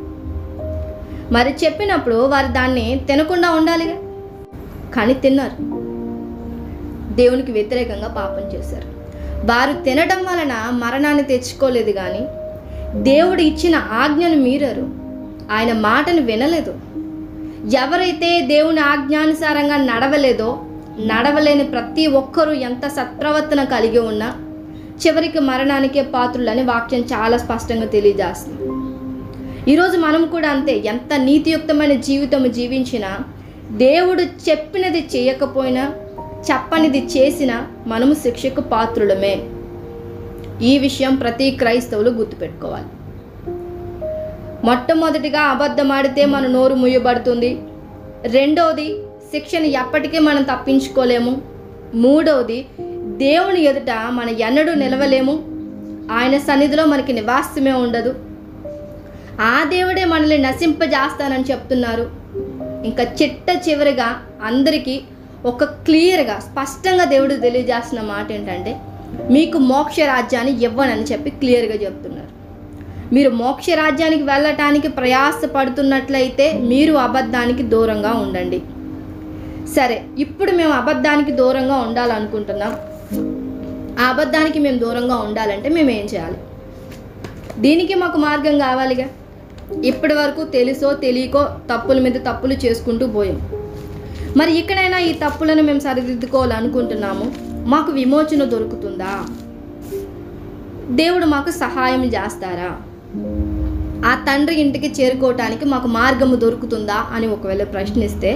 మరి చెప్పినప్పుడు వారు దాన్ని తినకుండా ఉండాలిగా, కానీ తిన్నారు. దేవునికి వ్యతిరేకంగా పాపం చేశారు. వారు తినడం వలన మరణాన్ని తెచ్చుకోలేదు, కానీ దేవుడు ఇచ్చిన ఆజ్ఞను మీరారు, ఆయన మాటను వినలేదు. ఎవరైతే దేవుని ఆజ్ఞానుసారంగా నడవలేదో, నడవలేని ప్రతి ఒక్కరూ ఎంత సత్ప్రవర్తన కలిగి ఉన్నా చివరికి మరణానికే పాత్రులని వాక్యం చాలా స్పష్టంగా తెలియజేస్తుంది. ఈరోజు మనం కూడా అంతే. ఎంత నీతియుక్తమైన జీవితం జీవించినా, దేవుడు చెప్పినది చేయకపోయినా, చెప్పనిది చేసినా మనము శిక్షకు పాత్రులమే. ఈ విషయం ప్రతి క్రైస్తవులు గుర్తుపెట్టుకోవాలి. మొట్టమొదటిగా అబద్ధం ఆడితే మన నోరు మూయబడుతుంది. రెండవది శిక్షను ఎప్పటికీ మనం తప్పించుకోలేము. మూడవది దేవుని ఎదుట మన ఎన్నడూ నిలవలేము. ఆయన సన్నిధిలో మనకి నివాసమే ఉండదు. ఆ దేవుడే మనల్ని నశింపజేస్తానని చెప్తున్నారు. ఇంకా చిట్ట చివరిగా అందరికీ ఒక క్లియర్గా స్పష్టంగా దేవుడు తెలియజేస్తున్న మాట ఏంటంటే మీకు మోక్ష రాజ్యాన్ని ఇవ్వనని చెప్పి క్లియర్గా చెప్తున్నారు. మీరు మోక్ష రాజ్యానికి వెళ్ళటానికి ప్రయాసపడుతున్నట్లయితే మీరు అబద్ధానికి దూరంగా ఉండండి. సరే, ఇప్పుడు మేము అబద్ధానికి దూరంగా ఉండాలనుకుంటున్నాం. ఆ అబద్ధానికి మేము దూరంగా ఉండాలంటే మేము ఏం చేయాలి? దీనికి మాకు మార్గం కావాలిగా. ఇప్పటి వరకు తెలుసో తెలియకో తప్పుల మీద తప్పులు చేసుకుంటూ పోయాం. మరి ఇక్కడైనా ఈ తప్పులను మేము సరిదిద్దుకోవాలనుకుంటున్నాము, మాకు విమోచన దొరుకుతుందా? దేవుడు మాకు సహాయం చేస్తారా? ఆ తండ్రి ఇంటికి చేరుకోవటానికి మాకు మార్గము దొరుకుతుందా అని ఒకవేళ ప్రశ్నిస్తే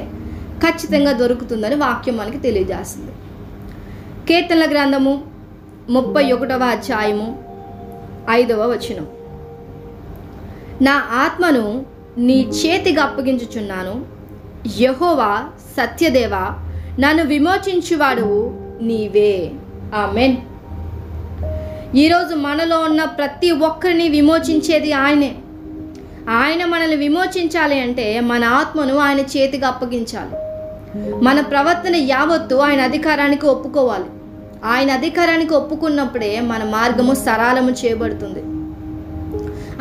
ఖచ్చితంగా దొరుకుతుందని వాక్యం మనకి తెలియజేస్తుంది. కీర్తనల గ్రంథము 31వ అధ్యాయము 5వ వచనం, నా ఆత్మను నీ చేతికి అప్పగించుచున్నాను, యెహోవా సత్యదేవా నన్ను విమోచించువాడు నీవే. ఆమేన్. ఈరోజు మనలో ఉన్న ప్రతి ఒక్కరిని విమోచించేది ఆయనే. ఆయన మనల్ని విమోచించాలి అంటే మన ఆత్మను ఆయన చేతికి అప్పగించాలి. మన ప్రవర్తన యావత్తు ఆయన అధికారానికి ఒప్పుకోవాలి. ఆయన అధికారానికి ఒప్పుకున్నప్పుడే మన మార్గము సరళము చేయబడుతుంది.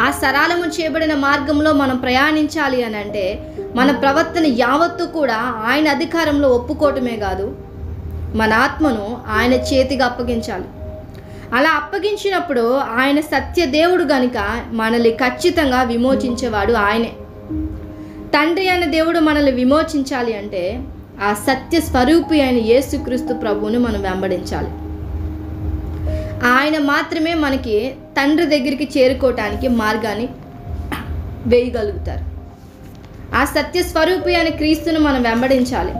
ఆ సరళము చేయబడిన మార్గంలో మనం ప్రయాణించాలి అని అంటే మన ప్రవర్తన యావత్తు కూడా ఆయన అధికారంలో ఒప్పుకోవటమే కాదు, మన ఆత్మను ఆయన చేతికి అప్పగించాలి. అలా అప్పగించినప్పుడు ఆయన సత్యదేవుడు గనుక మనల్ని ఖచ్చితంగా విమోచించేవాడు ఆయనే. తండ్రి అయిన దేవుడు మనల్ని విమోచించాలి అంటే ఆ సత్య స్వరూపి అయిన యేసుక్రీస్తు ప్రభువును మనం వెంబడించాలి. ఆయన మాత్రమే మనకి తండ్రి దగ్గరికి చేరుకోవటానికి మార్గాన్ని వేయగలుగుతారు. ఆ సత్య స్వరూపి అయిన క్రీస్తును మనం వెంబడించాలి.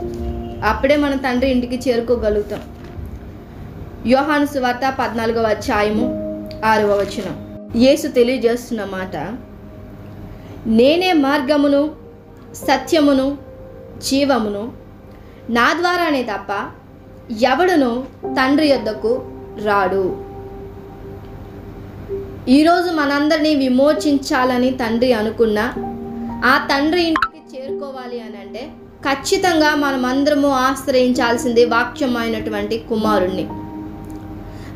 అప్పుడే మన తండ్రి ఇంటికి చేరుకోగలుగుతాం. యోహాను సువార్త 14వ అధ్యాయము 6వ వచనం, యేసు తెలియజేస్తున్న మాట, నేనే మార్గమును సత్యమును జీవమును, నా ద్వారానే తప్ప ఎవడును తండ్రి యొద్దకు రాడు. ఈరోజు మనందరినీ విమోచించాలని తండ్రి అనుకున్నా ఆ తండ్రి ఇంటికి చేరుకోవాలి అని అంటే ఖచ్చితంగా మనమందరము ఆశ్రయించాల్సింది వాక్యమైనటువంటి కుమారుణ్ణి.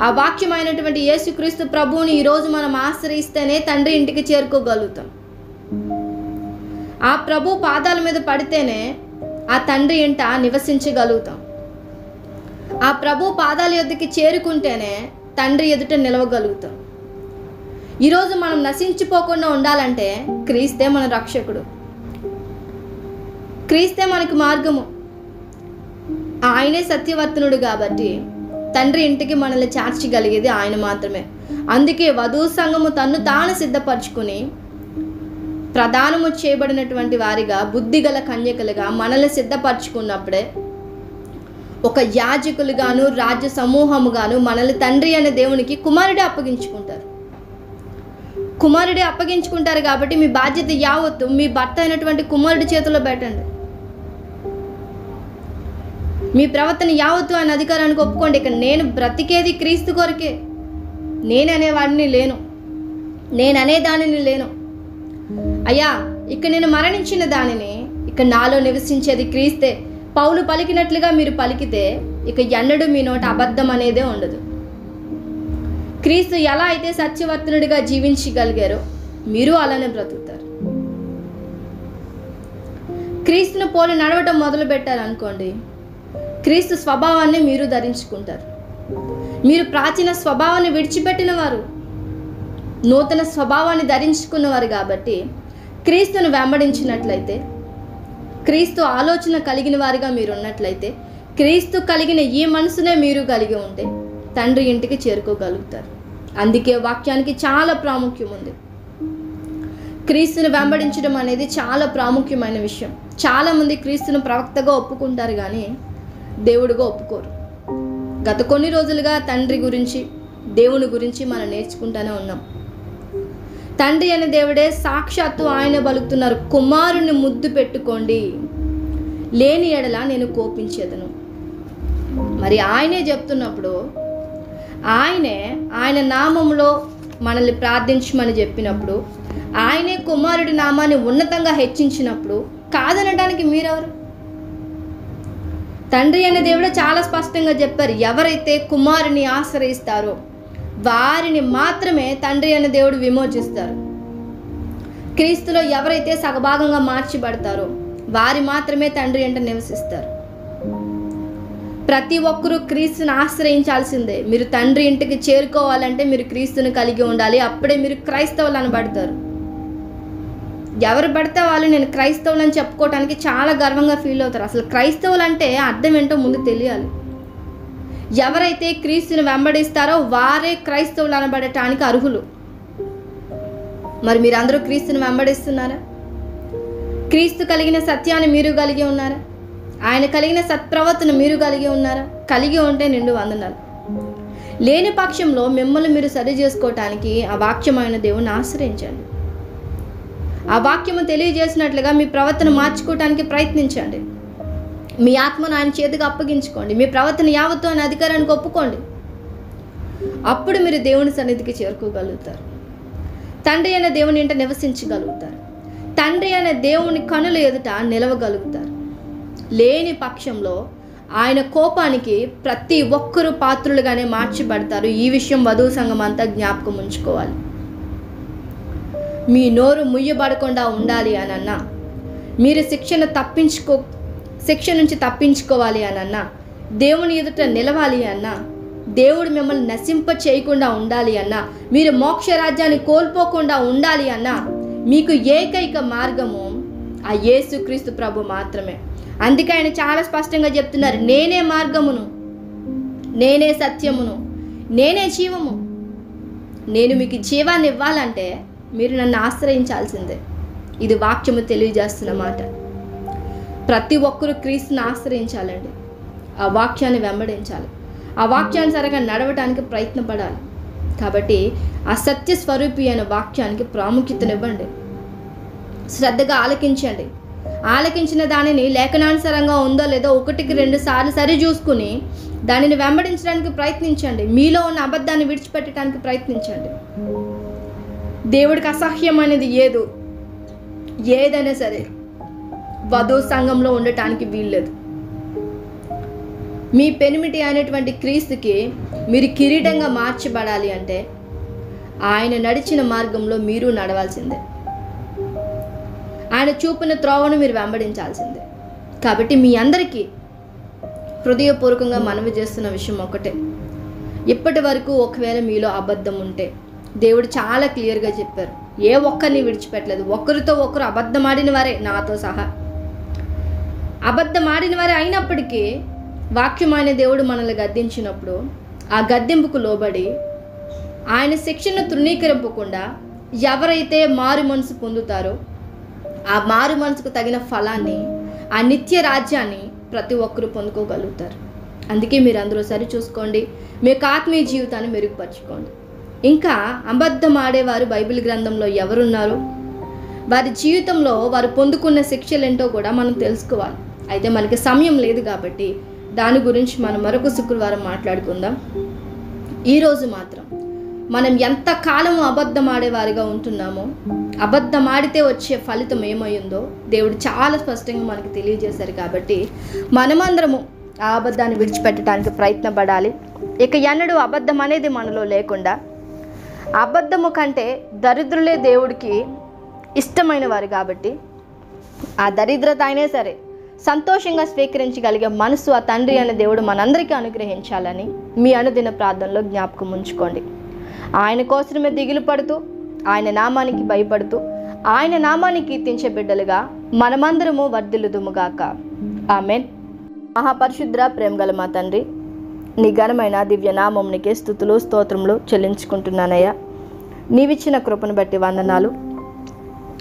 ఆ వాక్యమైనటువంటి యేసుక్రీస్తు ప్రభువుని ఈరోజు మనం ఆశ్రయిస్తేనే తండ్రి ఇంటికి చేరుకోగలుగుతాం. ఆ ప్రభు పాదాల మీద పడితేనే ఆ తండ్రి ఇంట నివసించగలుగుతాం. ఆ ప్రభు పాదాల యొద్దకి చేరుకుంటేనే తండ్రి ఎదుట నిలవగలుగుతాం. ఈరోజు మనం నశించిపోకుండా ఉండాలంటే క్రీస్తే మన రక్షకుడు, క్రీస్తే మనకు మార్గము. ఆయనే సత్యవర్తనుడు కాబట్టి తండ్రి ఇంటికి మనల్ని చేర్చగలిగేది ఆయన మాత్రమే. అందుకే వధువు సంఘము తన్ను తాను సిద్ధపరచుకుని ప్రదానము చేయబడినటువంటి వారిగా బుద్ధిగల కన్యకలుగా మనల్ని సిద్ధపరచుకున్నప్పుడే ఒక యాజకులుగాను రాజ్య సమూహముగాను మనల్ని తండ్రి అనే దేవునికి కుమారుడే అప్పగించుకుంటారు. కాబట్టి మీ బాధ్యత యావత్తు మీ భర్త అయినటువంటి కుమారుడి చేతిలో పెట్టండి. మీ ప్రవర్తన యావత్తు ఆయన అధికారానికి ఒప్పుకోండి. ఇక్కడ నేను బ్రతికేది క్రీస్తు కొరకే, నేననేవాడిని లేను, నేననే దానిని లేను. అయ్యా, ఇక నేను మరణించిన దానిని, ఇక నాలో నివసించేది క్రీస్తే. పౌలు పలికినట్లుగా మీరు పలికితే ఇక ఎన్నడూ మీ నోట అబద్ధం అనేదే ఉండదు. క్రీస్తు ఎలా అయితే సత్యవర్తనుడిగా జీవించగలిగారో మీరు అలానే బ్రతుకుతారు. క్రీస్తును పోలి నడవటం మొదలు పెట్టారనుకోండి, క్రీస్తు స్వభావాన్ని మీరు ధరించుకుంటారు. మీరు ప్రాచీన స్వభావాన్ని విడిచిపెట్టిన వారు, నూతన స్వభావాన్ని ధరించుకున్నవారు. కాబట్టి క్రీస్తును వెంబడించినట్లయితే, క్రీస్తు ఆలోచన కలిగిన వారిగా మీరు ఉన్నట్లయితే, క్రీస్తు కలిగిన ఈ మనసునే మీరు కలిగి ఉంటే తండ్రి ఇంటికి చేరుకోగలుగుతారు. అందుకే వాక్యానికి చాలా ప్రాముఖ్యం ఉంది. క్రీస్తును వెంబడించడం అనేది చాలా ప్రాముఖ్యమైన విషయం. చాలామంది క్రీస్తును ప్రవక్తగా ఒప్పుకుంటారు కానీ దేవుడిగా ఒప్పుకోరు. గత కొన్ని రోజులుగా తండ్రి గురించి, దేవుని గురించి మనం నేర్చుకుంటూనే ఉన్నాం. తండ్రి అనే దేవుడే సాక్షాత్తు ఆయన పలుకుతున్నారు, కుమారుని ముద్దు పెట్టుకోండి, లేని ఎడల నేను కోపించేదను. మరి ఆయనే చెప్తున్నప్పుడు, ఆయన నామంలో మనల్ని ప్రార్థించమని చెప్పినప్పుడు, ఆయనే కుమారుడి నామాన్ని ఉన్నతంగా హెచ్చించినప్పుడు కాదనడానికి మీరెవరు? తండ్రి అనే దేవుడే చాలా స్పష్టంగా చెప్పారు, ఎవరైతే కుమారుని ఆశ్రయిస్తారో వారిని మాత్రమే తండ్రి అనే దేవుడు విమోచిస్తారు. క్రీస్తులో ఎవరైతే సగభాగంగా మార్చబడతారో వారి మాత్రమే తండ్రి అంట నివసిస్తారు. ప్రతి ఒక్కరూ క్రీస్తుని ఆశ్రయించాల్సిందే. మీరు తండ్రి ఇంటికి చేరుకోవాలంటే మీరు క్రీస్తుని కలిగి ఉండాలి. అప్పుడే మీరు క్రైస్తవులు అనబడతారు. ఎవరు పడితే వాళ్ళు నేను క్రైస్తవులు అని చెప్పుకోవడానికి చాలా గర్వంగా ఫీల్ అవుతారు. అసలు క్రైస్తవులు అంటే అర్థం ఏంటో ముందు తెలియాలి. ఎవరైతే క్రీస్తుని వెంబడిస్తారో వారే క్రైస్తవులు అనబడటానికి అర్హులు. మరి మీరందరూ క్రీస్తుని వెంబడిస్తున్నారా? క్రీస్తు కలిగిన సత్యాన్ని మీరు కలిగి ఉన్నారా? ఆయన కలిగిన సత్ప్రవర్తన మీరు కలిగి ఉన్నారా? కలిగి ఉంటే నిండు వందనాలు. లేని పక్షంలో మిమ్మల్ని మీరు సరి చేసుకోవటానికి ఆ వాక్యమైన దేవుని ఆశ్రయించండి. ఆ వాక్యము తెలియజేసినట్లుగా మీ ప్రవర్తన మార్చుకోవటానికి ప్రయత్నించండి. మీ ఆత్మను ఆయన చేతికి అప్పగించుకోండి. మీ ప్రవర్తన యావత్తు ఆయన అధికారానికి ఒప్పుకోండి. అప్పుడు మీరు దేవుని సన్నిధికి చేరుకోగలుగుతారు. తండ్రి అయిన దేవుని ఇంట నివసించగలుగుతారు. తండ్రి అయిన దేవుని కనుల ఎదుట నిలవగలుగుతారు. లేని పక్షంలో ఆయన కోపానికి ప్రతి ఒక్కరూ పాత్రులుగానే మార్చబడతారు. ఈ విషయం వధువు సంఘం అంతా జ్ఞాపకం ఉంచుకోవాలి. మీ నోరు ముయ్యబడకుండా ఉండాలి అనన్నా, మీరు శిక్ష నుంచి తప్పించుకోవాలి అనన్నా, దేవుని ఎదుట నిలవాలి అన్నా, దేవుడు మిమ్మల్ని నశింప చేయకుండా ఉండాలి అన్నా, మీరు మోక్ష రాజ్యాన్ని కోల్పోకుండా ఉండాలి అన్నా, మీకు ఏకైక మార్గము ఆ యేసుక్రీస్తు ప్రభు మాత్రమే. అందుకే ఆయన చాలా స్పష్టంగా చెప్తున్నారు, నేనే మార్గమును, నేనే సత్యమును, నేనే జీవము. నేను మీకు జీవాన్ని ఇవ్వాలంటే మీరు నన్ను ఆశ్రయించాల్సిందే. ఇది వాక్యము తెలియజేస్తున్న మాట. ప్రతి ఒక్కరూ క్రీస్తుని ఆశ్రయించాలండి. ఆ వాక్యాన్ని వెంబడించాలి. ఆ వాక్యానుసారంగా నడవడానికి ప్రయత్నపడాలి. కాబట్టి ఆ సత్య స్వరూపి అయిన వాక్యానికి ప్రాముఖ్యతనివ్వండి. శ్రద్ధగా ఆలకించండి. ఆలకించిన దానిని లేఖనానుసారంగా ఉందో లేదో 1-2 సార్లు సరి చూసుకుని దానిని వెంబడించడానికి ప్రయత్నించండి. మీలో ఉన్న అబద్ధాన్ని విడిచిపెట్టడానికి ప్రయత్నించండి. దేవుడికి అసహ్యమైనది ఏదైనా సరే వధువు సంఘంలో ఉండటానికి వీల్లేదు. మీ పెనిమిటి అయినటువంటి క్రీస్తుకి మీరు కిరీటంగా మార్చబడాలి అంటే ఆయన నడిచిన మార్గంలో మీరు నడవాల్సిందే. ఆయన చూపిన త్రోవను మీరు వెంబడించాల్సిందే. కాబట్టి మీ అందరికీ హృదయపూర్వకంగా మనవి చేస్తున్న విషయం ఒకటే, ఇప్పటి వరకు ఒకవేళ మీలో అబద్ధం ఉంటే దేవుడు చాలా క్లియర్గా చెప్పారు, ఏ ఒక్కరిని విడిచిపెట్టలేదు. ఒకరితో ఒకరు అబద్ధమాడిన వారే, నాతో సహా అబద్ధమాడిన వారే అయినప్పటికీ వాక్యమైన దేవుడు మనల్ని గద్దించినప్పుడు ఆ గద్దింపుకు లోబడి ఆయన శిక్షను తృణీకరింపకుండా ఎవరైతే మారు మనసు పొందుతారో ఆ మారు మనసుకు తగిన ఫలాన్ని, ఆ నిత్య రాజ్యాన్ని ప్రతి ఒక్కరూ పొందుకోగలుగుతారు. అందుకే మీరు అందరూ సరి చూసుకోండి, మీకు ఆత్మీయ జీవితాన్ని మెరుగుపరచుకోండి. ఇంకా అబద్ధం ఆడేవారు బైబిల్ గ్రంథంలో ఎవరున్నారో వారి జీవితంలో వారు పొందుకున్న శిక్షలు ఏంటో కూడా మనం తెలుసుకోవాలి. అయితే మనకి సమయం లేదు కాబట్టి దాని గురించి మనం మరొక శుక్రవారం మాట్లాడుకుందాం. ఈరోజు మాత్రం మనం ఎంత కాలం అబద్ధం ఆడేవారిగా ఉంటున్నామో, అబద్ధం ఆడితే వచ్చే ఫలితం ఏమైందో దేవుడు చాలా స్పష్టంగా మనకి తెలియజేశారు. కాబట్టి మనమందరము ఆ అబద్ధాన్ని విడిచిపెట్టడానికి ప్రయత్నపడాలి. ఇక ఎన్నడూ అబద్ధం అనేది మనలో లేకుండా, అబద్ధము కంటే దరిద్రులే దేవుడికి ఇష్టమైన వారు కాబట్టి ఆ దరిద్రత అయినా సరే సంతోషంగా స్వీకరించగలిగే మనసు ఆ తండ్రి అనే దేవుడు మనందరికీ అనుగ్రహించాలని మీ అనుదిన ప్రార్థనలో జ్ఞాపకం ఉంచుకోండి. ఆయన కోసమే దిగులు పడుతూ, ఆయన నామానికి భయపడుతూ, ఆయన నామాన్ని కీర్తించే బిడ్డలుగా మనమందరము వర్ధిల్లుదుముగాక. ఆమెన్. మహాపరిశుద్ర ప్రేమగల మా తండ్రి, నీ ఘనమైన దివ్య నామమునికే స్తుతులు స్తోత్రములు చెల్లించుకుంటున్నానయ్యా. నీవిచ్చిన కృపను బట్టి వందనాలు.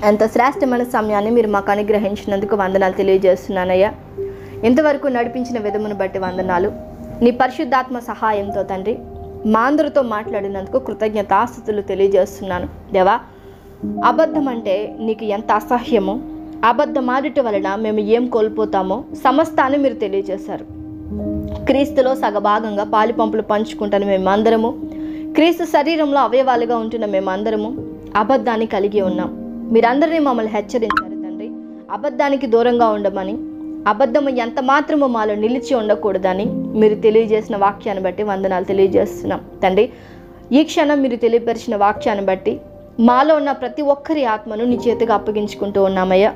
ఎంత శ్రేష్టమైన సమయాన్ని మీరు మాకు అనుగ్రహించినందుకు వందనాలు తెలియజేస్తున్నానయ్యా. ఇంతవరకు నడిపించిన విధమును బట్టి వందనాలు. నీ పరిశుద్ధాత్మ సహాయంతో తండ్రి మా అందరితో మాట్లాడినందుకు కృతజ్ఞతాస్తుతులు తెలియజేస్తున్నాను. దేవా, అబద్ధం అంటే నీకు ఎంత అసహ్యమో, అబద్ధం ఆడట వలన మేము ఏం కోల్పోతామో సమస్తాన్ని మీరు తెలియజేశారు. క్రీస్తులో సగభాగంగా పాలిపంపులు పంచుకుంటాను మేమందరము, క్రీస్తు శరీరంలో అవయవాలుగా ఉంటున్న మేమందరము అబద్ధాన్ని కలిగి ఉన్నాం. మీరందరినీ మమ్మల్ని హెచ్చరించారు తండ్రి, అబద్ధానికి దూరంగా ఉండమని, అబద్ధము ఎంత మాత్రమో మాలో నిలిచి ఉండకూడదని మీరు తెలియజేసిన వాక్యాన్ని బట్టి వందనాలు తెలియజేస్తున్నాం తండ్రి. ఈ క్షణం మీరు తెలియపరిచిన వాక్యాన్ని బట్టి మాలో ఉన్న ప్రతి ఒక్కరి ఆత్మను నీ చేతిగా అప్పగించుకుంటూ ఉన్నామయ్యా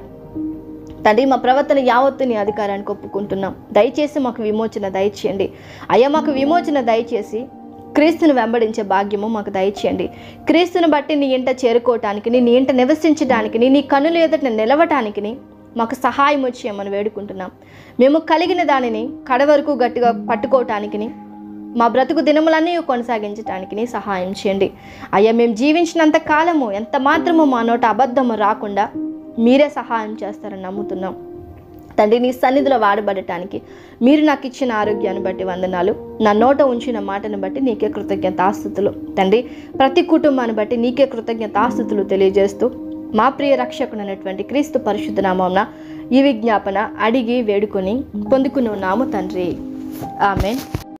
తండ్రి. మా ప్రవర్తన యావత్తు నీ అధికారానికి ఒప్పుకుంటున్నాం. దయచేసి మాకు విమోచన దయచేయండి అయ్యా. మాకు విమోచన దయచేసి క్రీస్తును వెంబడించే భాగ్యము మాకు దయచేయండి. క్రీస్తును బట్టి నీ ఇంట చేరుకోవటానికి, నీ ఇంట నివసించడానికి, నీ కనుల ఎదుట నిలవటానికి మాకు సహాయం వచ్చేయమని వేడుకుంటున్నాం. మేము కలిగిన దానిని కడవరకు గట్టిగా పట్టుకోవటానికి, మా బ్రతుకు దినములన్నీ కొనసాగించడానికి సహాయం చేయండి. అయ్యా, మేము జీవించినంత కాలము ఎంత మాత్రము మా నోట అబద్ధము రాకుండా మీరే సహాయం చేస్తారని నమ్ముతున్నాం. తండ్రి, నీ సన్నిధిలో వాడబడటానికి మీరు నాకు ఇచ్చిన ఆరోగ్యాన్ని బట్టి వందనాలు. నా నోట ఉంచిన మాటను బట్టి నీకే కృతజ్ఞతాస్తుతులు. తండ్రి, ప్రతి కుటుంబాన్ని బట్టి నీకే కృతజ్ఞతాస్తుతులు తెలియజేస్తూ మా ప్రియ రక్షకునైనటువంటి క్రీస్తు పరిశుద్ధ నామమున ఈ విజ్ఞాపన అడిగి వేడుకొని పొందుకుని ఉన్నాము తండ్రి. ఆమేన్.